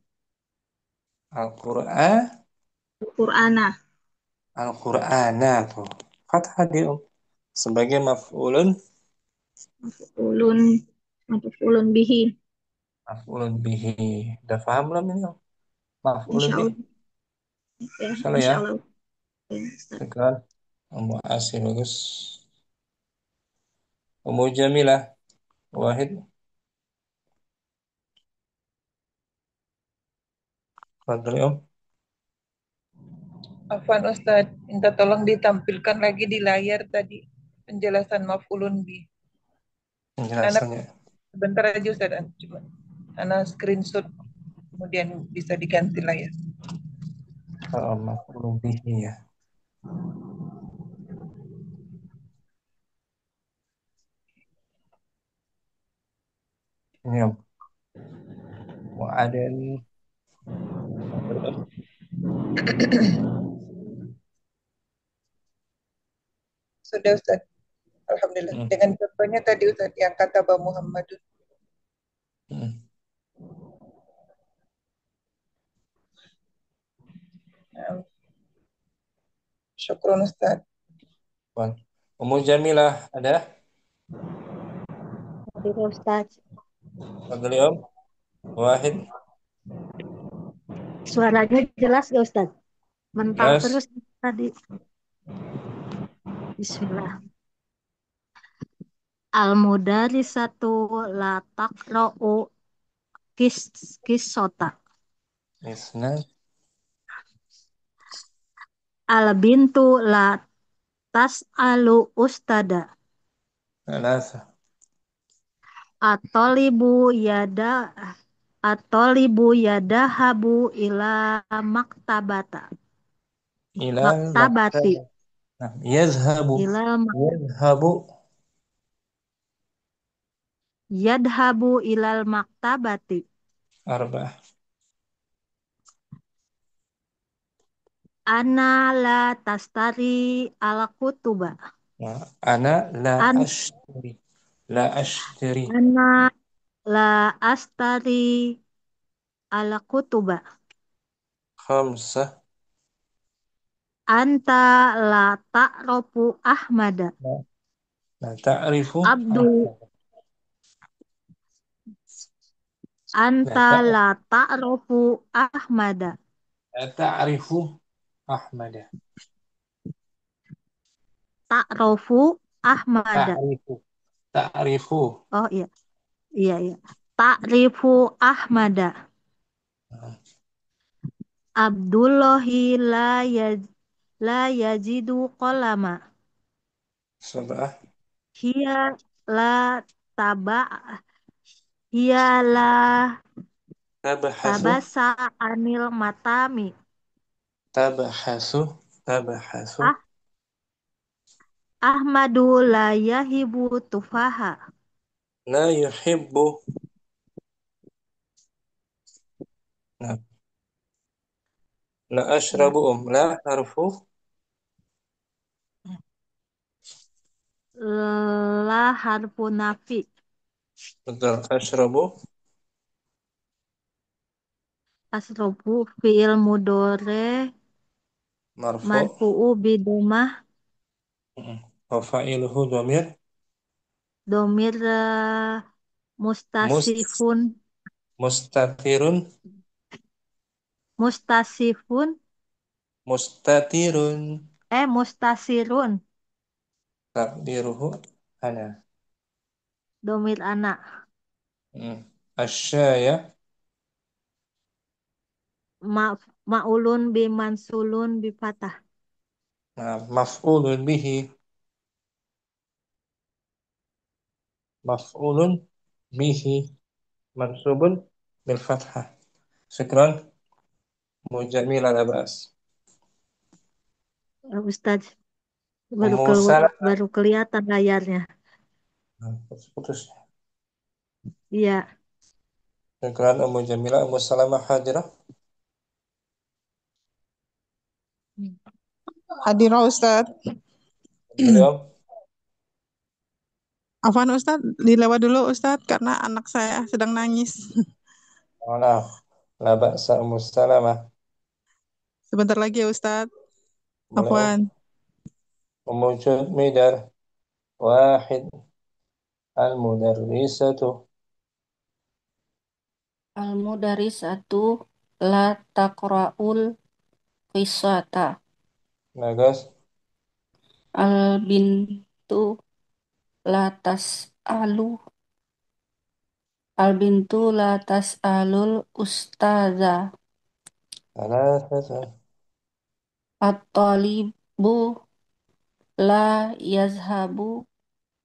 Al-Quran. Al-Qur'ana. Al-Qur'ana tuh. Fathah dia sebagai maf'ulun Maf'ulun. Maf'ulun bihi. maf'ulun bihi. Udah paham belum ini? Maf'ulun bihi. Insyaallah. Ya, Insyaallah ya. insyaallah. Ya, Ustaz. Sekarang Ummu Asy bagus. Ummu Jamilah Wahid. Fadli Om. Afwan Ustadz, minta tolong ditampilkan lagi di layar tadi penjelasan maf'ulun bi. Penjelasannya. Sebentar aja Ustadz, cuma anak screenshot kemudian bisa diganti layar. Kalau maf'ulun bihi ya. Ini Om. Wa'adan. Fadli Om. Sudah Ustadz, alhamdulillah. Dengan contohnya tadi Ustadz yang kata Bah Muhammadun. Syukron Ustadz. Ummu Jamilah ada? Hadir Ustaz. Fadli Om. Wahid. Suaranya jelas gak Ustaz? Mental Jelas. terus tadi. Bismillah. Al-mudarisatu la taqra'u kisota. Isnan. Al-bintu la tas'alu ustada. Thalatha. Atolibu yadahabu ila maktabata. Ilal Maktabati. Nah, yazhabu. Yadhabu ilal maktabati. Arba'ah. Ana la tastari ala kutuba. Nah, ana la ashtari. La ashtari. Ana la astari ala kutuba. Khamsah. Anta la ta'rofu Ahmada. La ta'rifu. Abdul. Anta la ta'rofu Ahmada. La ta'rifu Ahmada. Ta'rofu Ahmada. Ta'rifu. Oh iya. Iya. Ta'rifu Ahmada. Abdullahi la yajidu qalama. Sab'ah. Hiya la taba. Hiya la tabasa anil matami. Tabahasu. Ahmadu la yahibu tufaha. La yuhibbu. Nah. La ashrabu la harfu. La harfu nafi. Betul. Ashrabu. Asrobu fi'il mudore. Marfu'u bidumah. Wa fa'iluhu dhamir. Domir mustasifun. Mustatirun. Mustasirun. Takdiruhu ana. Domir anak. Asyaya. Ma'ulun bi mansulun bi fatah. Maf'ulun bihi. maf'ulun bihi mansubun bil fathah. Syukran. Mujamila la ba'as. Ustadz, Ummu Salam. baru kelihatan layarnya. Putus. Iya. Syukran Ummu Jamila. Ummu Salamah hadirah. Hadirah Ustadz. Beliau. Afwan Ustadz, dilewat dulu Ustadz karena anak saya sedang nangis. Maaf. La ba'sa Ummu Salamah. Sebentar lagi ya Ustadz. Beliau. Afwan. Ummu Midar. Wahid. Al-mudarrisatu. Al-mudarisatu la taqra'ul qisata. Bagus. Al-bintu la tas'alu. Al-bintu la tas'alul ustaza. Thalathatu. At-talibu la yazhabu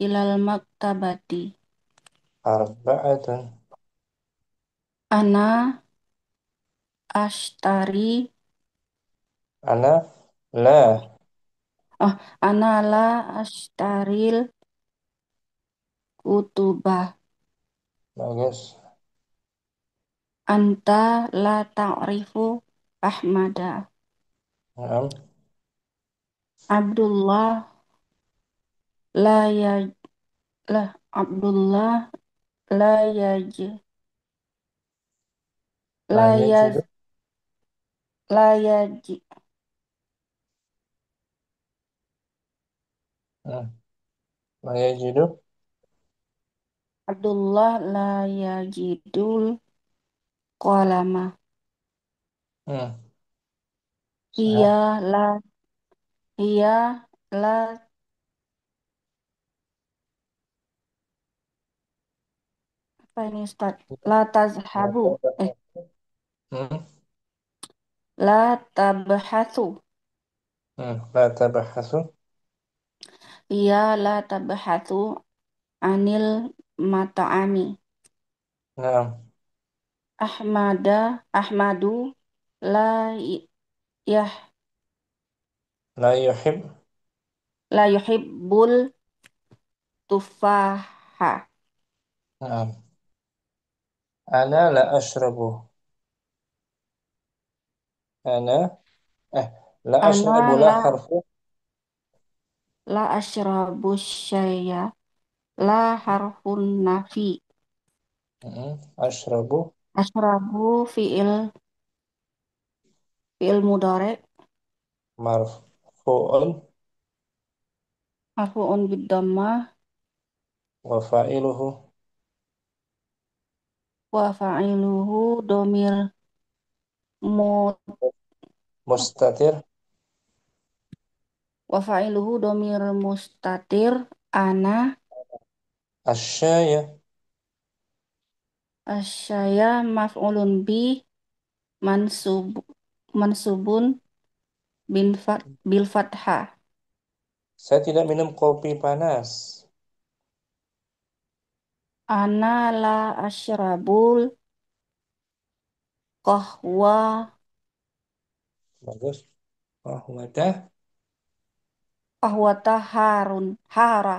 ilal maktabati. Arba'atun. Ana ashtari Ana la. ana la ashtaril kutubah. Bagus. Anta la ta'rifu Ahmada. Naam. Abdullah la ya la Abdullah la yaj la La yaz yajidu. la yaj La yajidu. Abdullah la yajidul qalama. Iya Sehat. la iya la apa ini Ustaz? La tazhabu Hmm. la tabhathu. La tabahasu. Iya la tabhathu anil mata'ami. Naam. Ahmadu la yah La yuhib. la yuhibbul tufaha. Naam. Ana la ashrabu. Ana la Ana ashrabu la harfu. la asyrabu syaya la harfun nafi. Ashrabu Asyrabu fi'il mudhari marfu'un marfu'un bid dhammah wa fa'iluhu wa fa'iluhu domir mu mustatir. wa fa'iluhu domir mustatir ana Asyaya. asyaya maf'ulun bi mansub mansubun bil fathah. Saya tidak minum kopi panas. Ana la asyrabul qahwa Bagus. Qahwatah. qahwata hara.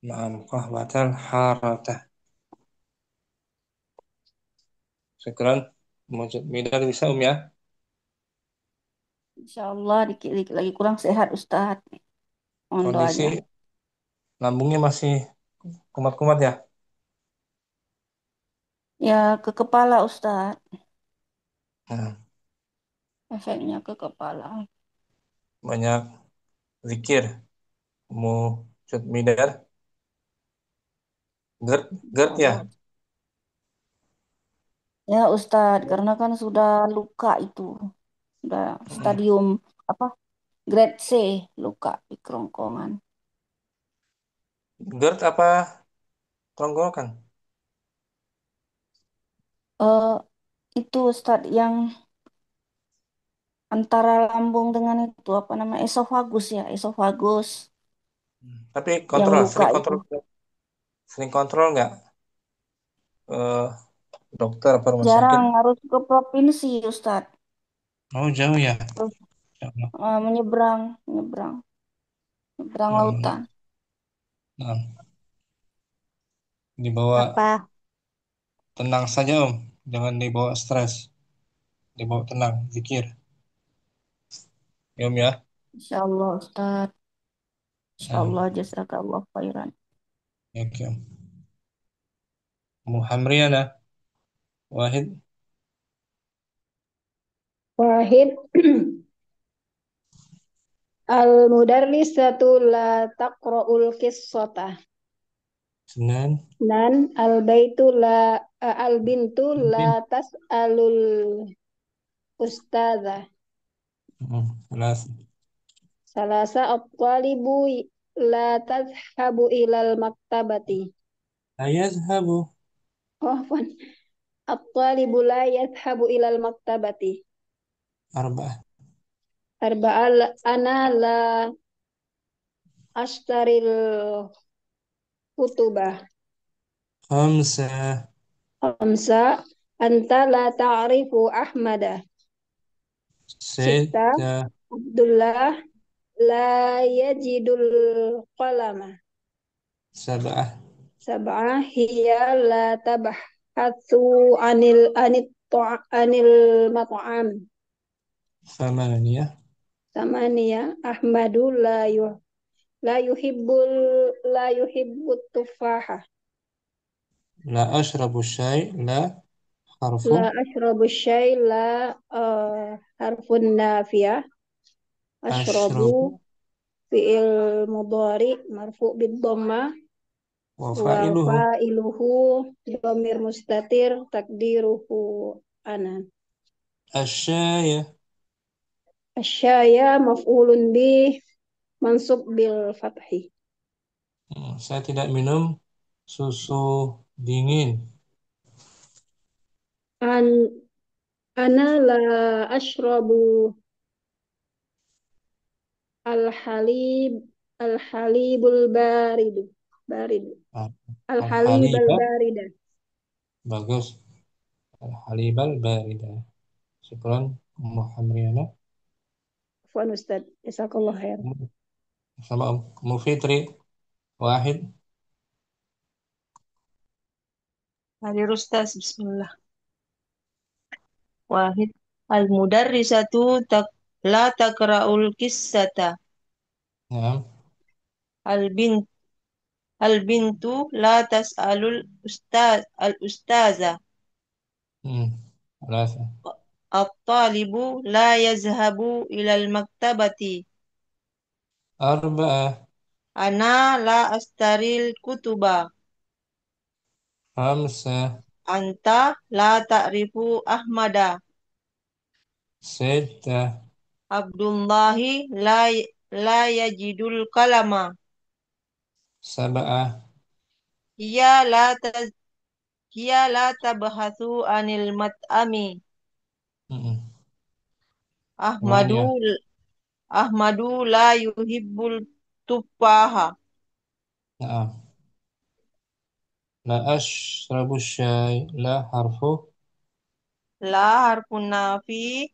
Naam. Qahwatal haratah. Syukran. Mujud midar bisa ya. Insyaallah dikit-dikit lagi kurang sehat Ustaz. Mohon Kondisi doanya. lambungnya masih kumat-kumat ya. Ya ke kepala Ustaz. Nah, Efeknya ke kepala. banyak zikir. Mujud midar. Gerd ya. Insyaallah. Ya Ustadz, karena kan sudah luka itu, sudah stadium apa? Grade C, luka di kerongkongan. Gerd apa tenggorokan? Eh itu Ustadz yang antara lambung dengan itu apa nama esofagus ya, esofagus Tapi yang kontrol, luka itu. Sering kontrol nggak ke dokter apa rumah sakit? Jarang, harus ke provinsi, Ustadz. Oh, jauh ya. Terus Ya Allah. menyeberang, menyeberang, menyeberang Ya Allah. lautan. Nah, dibawa Apa? tenang saja Om, jangan dibawa stres, dibawa tenang, zikir. Ya Om ya. Insya Allah, Ustadz. Insya Nah, Allah, jazakallah khairan. ya, oke Om. Muhamriana, Wahid, Wahid. Al-mudarrisatu la taqra'ul qissata. Senan, Dan al-bintu la Bin, tas'alul ustadzah. Salas, Salasa at-talibu la tadhhabu ilal maktabati. Ayazhabu, Oh, afwan. At-talibu la yadhhabu ilal maktabati. Arba'ah, Arba'al ana la ashtaril kutubah. Khamsah, Khamsa anta la ta'rifu Ahmada. Sita Sittah, Abdullah la yajidul qalama. Sab'ah, Sab'ah hiya la tabhathu anil mat'am. Thamaniyah, Samania Ahmadu la yuhibbut tufaha. La ashrabu syai, La harfu, La ashrabu syai la harfun nafiyah. Ashrabu Ashrabu, fi'il mudhari marfu bid dhamma Wa wa fa'iluhu, fa'iluhu dhamir mustatir takdiruhu ana. Asyaya, Asyaya maf'ulun bih mansub bil fathi. Saya tidak minum susu dingin. An ana la ashrabu al halib al halibul baridu barid Ah, al halib al Al-halibah, barida. bagus. Al-halibal baridah. Syukran, Muhamriana. Afwan Ustaz, jazakallah khair. Sama Om Mufitri, Wahid, Hadir Ustaz, Bismillah. Wahid. Al-mudarrisatu la takra'ul qissata. Naam, Al-bint Al-bintu la tas'alul al-ustaza. hmm, Salasa, At-talibu la yazhabu ilal maktabati. Arba'ah, Ana la astaril kutuba. Khamsah, Anta la ta'rifu Ahmada. Sittah, Abdullahi la yajidul kalama. Sab'ah, Hiya la Hiya la tabhathu anil mat'ami. hmm, Ahmadu Thamaniyah. Ahmadu la yuhibbul tufaha. Naam. La ashrabu syai, La harfu, La harfun nafi.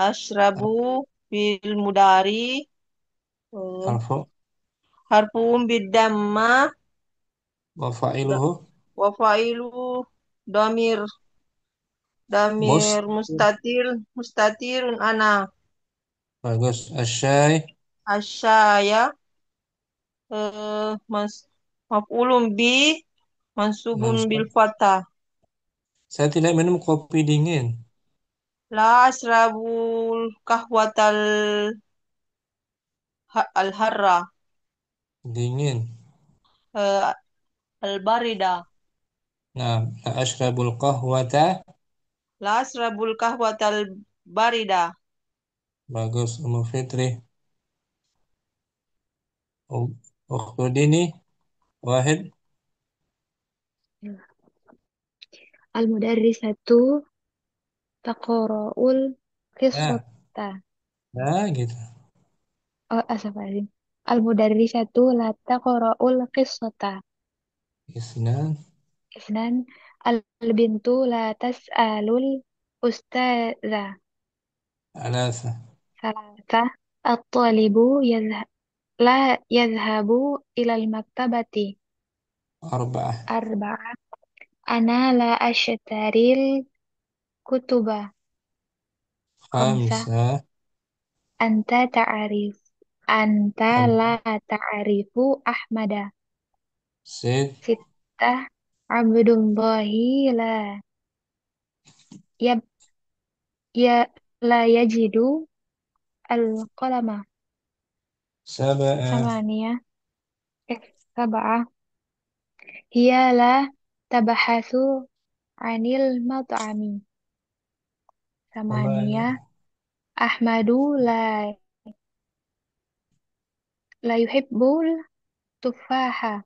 Ashrabu fil mudari. harfu, Harfun bidamma. Wa fa'iluhu, Wa fa'ilu damir Mus, damir mustatirun ana. bagus. Asyai, Asyaya mas maf'ulun bi mansubun bil Mansub. fatah. Saya tidak minum kopi dingin. La asrabul kahwatal al harra Dingin. al barida. Nah, la ashrabul qahwata. La asrabul kahwatal barida. Bagus, Ummu Fitri. Ukhtu Dini, Wahid. Al-mudarrisatu taqra'ul Nah, qissata. nah gitu. Oh, astagfirullahaladzim. Al-mudarrisatu la taqra'ul qissata. Isnan. اثنان البنت لا تسأل الأستاذ. ثلاثة. ثلاثة الطالب لا يذهب إلى المكتبة. أربعة. أربعة أنا لا أشتري الكتب. خمسة خمسة. أنت أب- لا تعرف أحمد. ست. ستة عبد الله لا يب ي... لا يجد القلم. سبعة. ثمانية سبعة هي لا تبحث عن المطعم. ثمانية ثمانية. أحمد لا لا يحب التفاحة.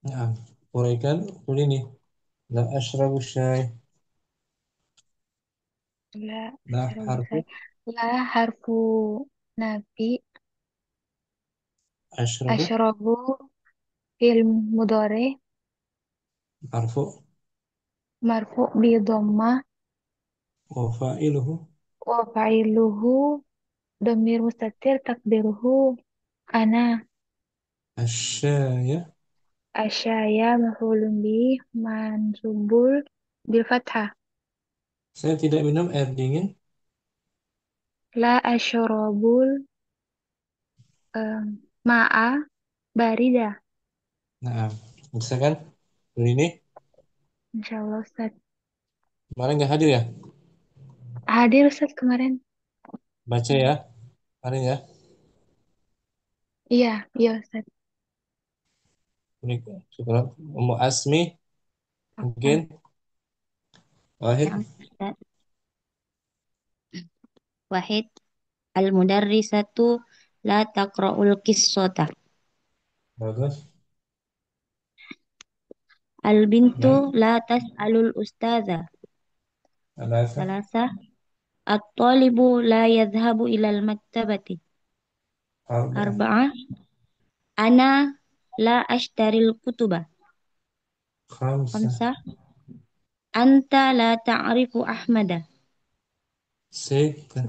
نعم. Uraikan dulu ini. La ashrabu syai. لا La أشرب harfu الشاي. لا حرف نفي. ashrabu. أشرب في المضارع Marfu. مرفوع بضمة Wa fa'iluhu. وفاعله ضمير مستتر تقديره أنا. Asyaya. الشاي مفعول به منصوب بالفتحة. Saya tidak minum air dingin. لا أشرب الماء باردة. Nah, bisa kan? Dulu ini. إن شاء الله أستاذ. Kemarin nggak hadir ya? Hadir Ustaz kemarin. Baca ya. Kemarin ya. Iya, iya Ustaz. Ini syukuran. Ummu Asmi. Mungkin. Wahid. نعم أستاذ. واحد المدرسة لا تقرأ القصة. Bagus. البنت Nah, لا تسأل الأستاذ. Alasa. ثلاثة الطالب لا يذهب إلى المكتبة. Arba'ah. أربعة أنا لا أشتري الكتب. Khamsah. خمسة أنت لا تعرف أحمد. Sittah.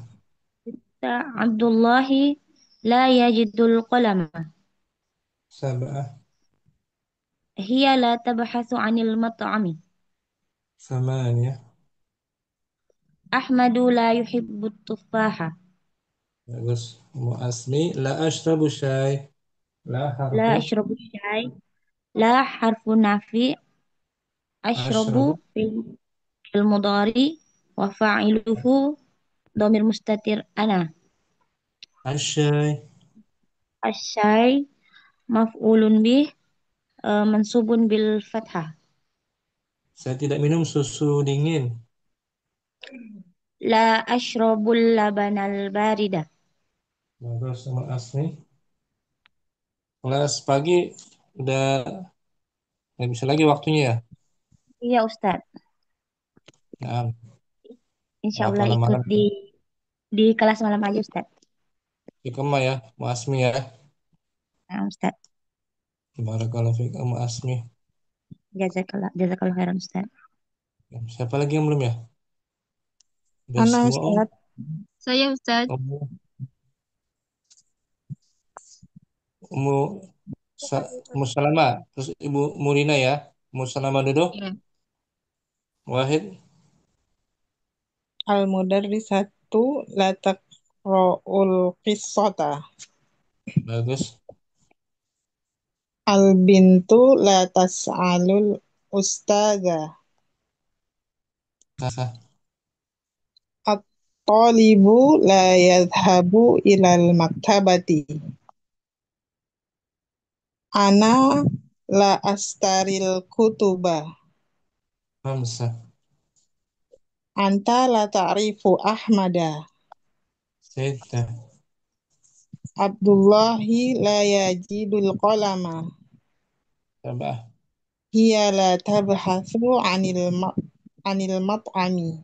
ستة عبد الله لا يجد القلم. Sab'ah. هي لا تبحث عن المطعم. Samaniyah. أحمد لا يحب التفاحة. Bagus. Ummu Asmi. La ashrabu syai. La لا harfu. أشرب الشاي. لا حرف نافي. أشرب Ashrabu. في المضارع وفاعله ضمير مستتر أنا. Asyai. الشاي مفعول به منصوب بالفتحة. Saya tidak minum susu dingin. لا أشرب اللبن البارد. Bagus sama Asmi. Kelas pagi udah nggak bisa lagi waktunya ya. Iya Ustaz, Nah, insya nah Allah kalau ikut malam di kelas malam aja Ustaz. di Kema ya, Mu Asmi ya. Nah Ustaz, Barakallahu fiik Mu Asmi. jazakallah, jazakallah khairan Ustaz. Siapa lagi yang belum ya? Udah Ana semua Om. Ustaz. Saya Ustaz. Om. Umu Umu Salama, terus Ibu Murina ya. Umu Salama duduk. Ya. Wahid. Al-mudarrisatu la taqra'ul qissata. Bagus. Al-bintu la tas'alul ustadza. Sah. At-talibu la yadhhabu ilal maktabati. Ana la astaril kutuba. Hamzah. Anta la ta'rifu Ahmada. Sittah. Abdullahi la yajidul qalama. Sab'ah. Hiya la tabhathu anil mat'ami.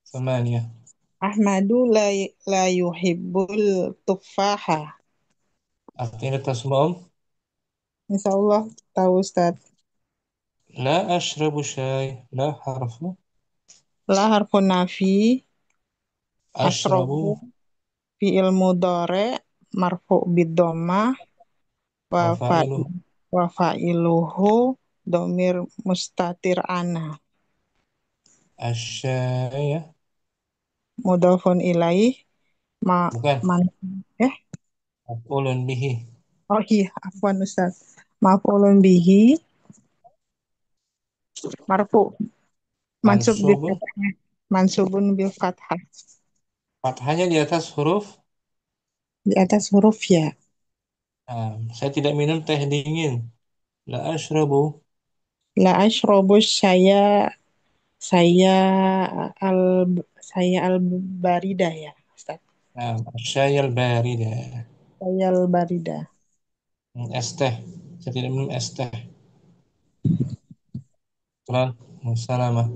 Samaniyah. Ahmadu la yuhibbul tuffaha. Artinya atas semua Om. Insya Allah tahu Ustaz. لا أشرب شاي لا حرف La harfun nafi, أشرب asrobu, fi'il mudhari, marfu bid-dhammah, wa وفاعله wa fa'iluhu, domir mustatir ana. الشاي Mudhafun ilaih, bukan man, eh, مفعول به oh iya, afwan Ustaz. Maf'ulun bihi, marfu, mansub bil منصوب fathah. Mansubun bil fathah. fathahnya di atas huruf. Di atas huruf ya. Saya tidak minum teh dingin. La ashrabu. La ashrobu saya al saya al barida ya, Ustaz. Syai al-barida. Saya al barida. Es teh. Saya tidak minum es teh. Tuhan, Salamah.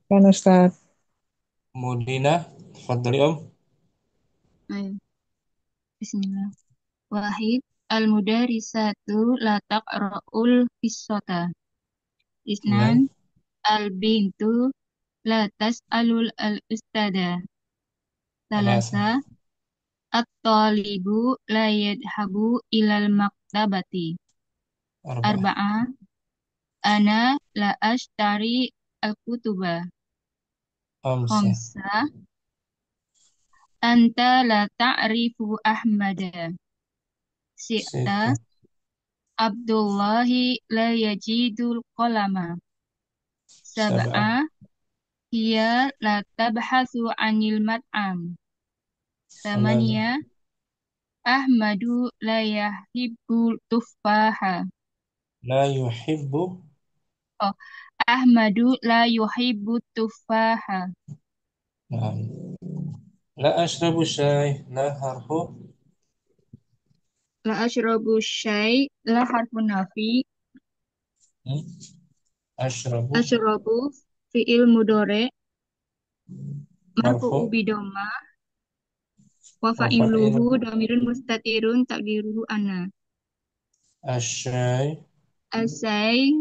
Kan Ustaz. Mudina, tafadhali Om. Ayo. Bismillah. Wahid. Al-mudarisatu la taqra'ul qissata. Isnan. Isnan. Al-bintu la tas'alul al-ustada. Salasa. Salasa. At-talibu la yadhabu ilal maktabati. Arba'ah. Arba'ah. Ana la ashtari al-kutuba. Khamsah. Khamsah. Anta la ta'rifu Ahmada. Sita. Sittah. Abdullahi la yajidul qalama. Sab'ah. Sab'ah. Hiya la tabhasu anil mat'am. Thamaniyah. Thamaniyah. Ahmadu la yahibbul tuffaha. La yuhibbu. Oh, Ahmadu la yuhibbu tuffaha. Naam. La ashrabu syai. La harfu. La ashrabu syai la harfun nafi. Ashrabu. Ashrabu fi'il mudore marfu'u Marfu. bidoma wa Wa fa'iluhu fa'iluhu. dhamirun mustatirun takdiruhu ana. Asyai. Asai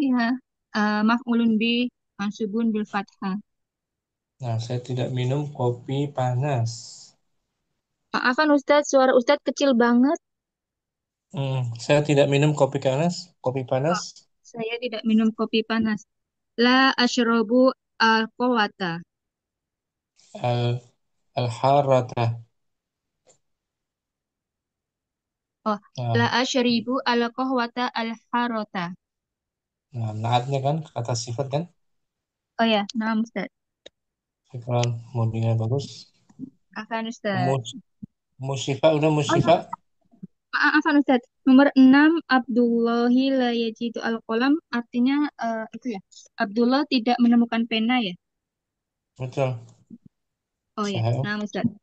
maf'ulun bi mansubun bil fathah. Nah, saya tidak minum kopi panas. Maafan Ustadz, suara Ustadz kecil banget. Saya tidak minum kopi panas. Kopi panas. Saya tidak minum kopi panas. La asyrobu al-qawata. Al-harata. Oh, Nah, la asyribu al-qahwata al-harota. nah, naatnya kan kata sifat kan. Oh ya, nah Ustadz. Syukran, mudnya bagus. Afan Ustadz. Musyifa udah Oh, musyifa. Afan Ustadz. Nomor 6, Abdullahi la yajidu al-qalam. Artinya itu ya. Abdullah tidak menemukan pena ya. Betul. Oh ya, Saya. nah Ustadz.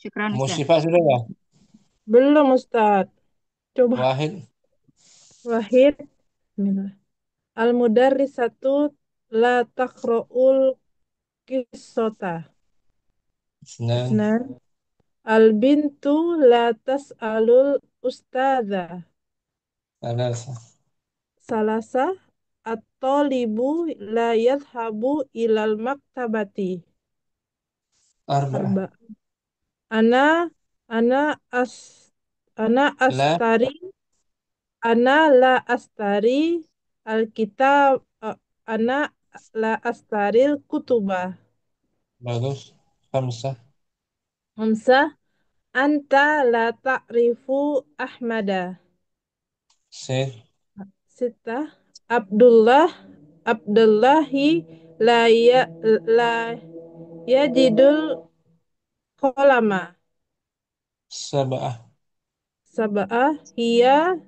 Syukran Ustadz. Musyifa sudah ya? Belum Ustadz. Coba. Wahid. Wahid. Bismillah. Al-mudarrisatu la taqra'ul qissata. Isnan. Isnan. Al-bintu la tas'alul ustadha. Salasa. Salasa. At-talibu la yadhabu ilal maktabati. Arba'ah. Arba. Ana ana as ana La. astari ana la astari alkitab ana la astaril kutuba. Bagus. Khamsah. Hamzah anta la ta'rifu Ahmada. Sid. Sita Abdullahi la yajidul kolama. Sab'ah. Sab'ah hiya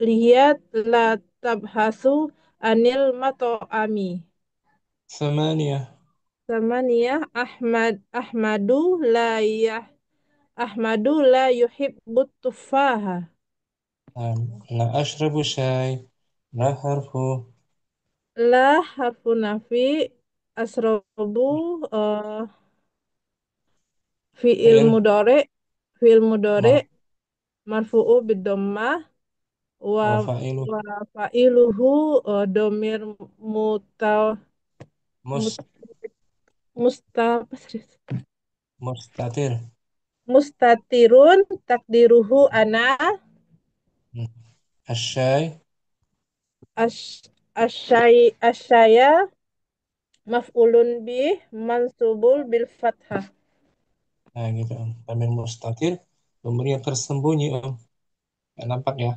lihat la tabhasu anil mato'ami. Thamaniyah. Samaniyah Ahmadu la yuhibbut tufaha. La ashrabu syai. La harfu. La harfu nafi asrobu fi'il Fi'il. mudore fi'il mudore Ma. marfu'u bid dhammah wa Wafa'ilu wa fa'iluhu domir muta mus mut- musta apa sih? mustatir. Mustatirun takdiruhu ana Hmm. Asyai ash, asyaya maf'ulun bih mansubul bil fathah. nah gitu Om. Dhamir mustatir dhamir yang tersembunyi Om. Nggak nampak ya.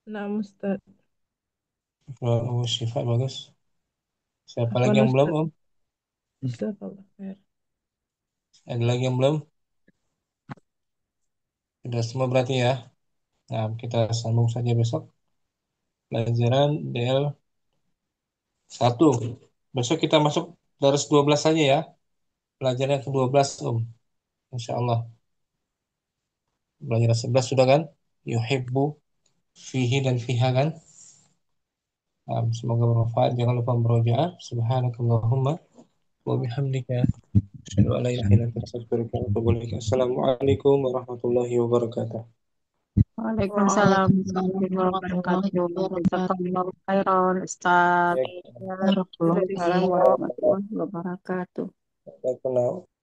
Nah, Ustaz. Kalau Syifa bagus. Siapa Apa lagi yang belum Ustaz? Om? Jazakallah khair. Ada lagi yang belum? Sudah semua berarti ya. Nah, kita sambung saja besok pelajaran DL 1. Besok kita masuk dari 12 saja ya. Pelajaran yang ke-12 Om. Insya Allah. Pelajaran 11 sudah kan? Yuhibbu, fihi dan fiha kan? Nah, semoga bermanfaat. Jangan lupa berojaah. Subhanakallahumma wa bihamdika. Asyhadu an la ilaha illa anta astaghfiruka wa atubu ilaik. Assalamualaikum warahmatullahi wabarakatuh. Waalaikumsalam Warahmatullahi warahmatullahi wabarakatuh. wabarakatuh. Jazakallahu khairan, Ustaz. Baik, Waalaikumsalam warahmatullahi wabarakatuh. kita kenal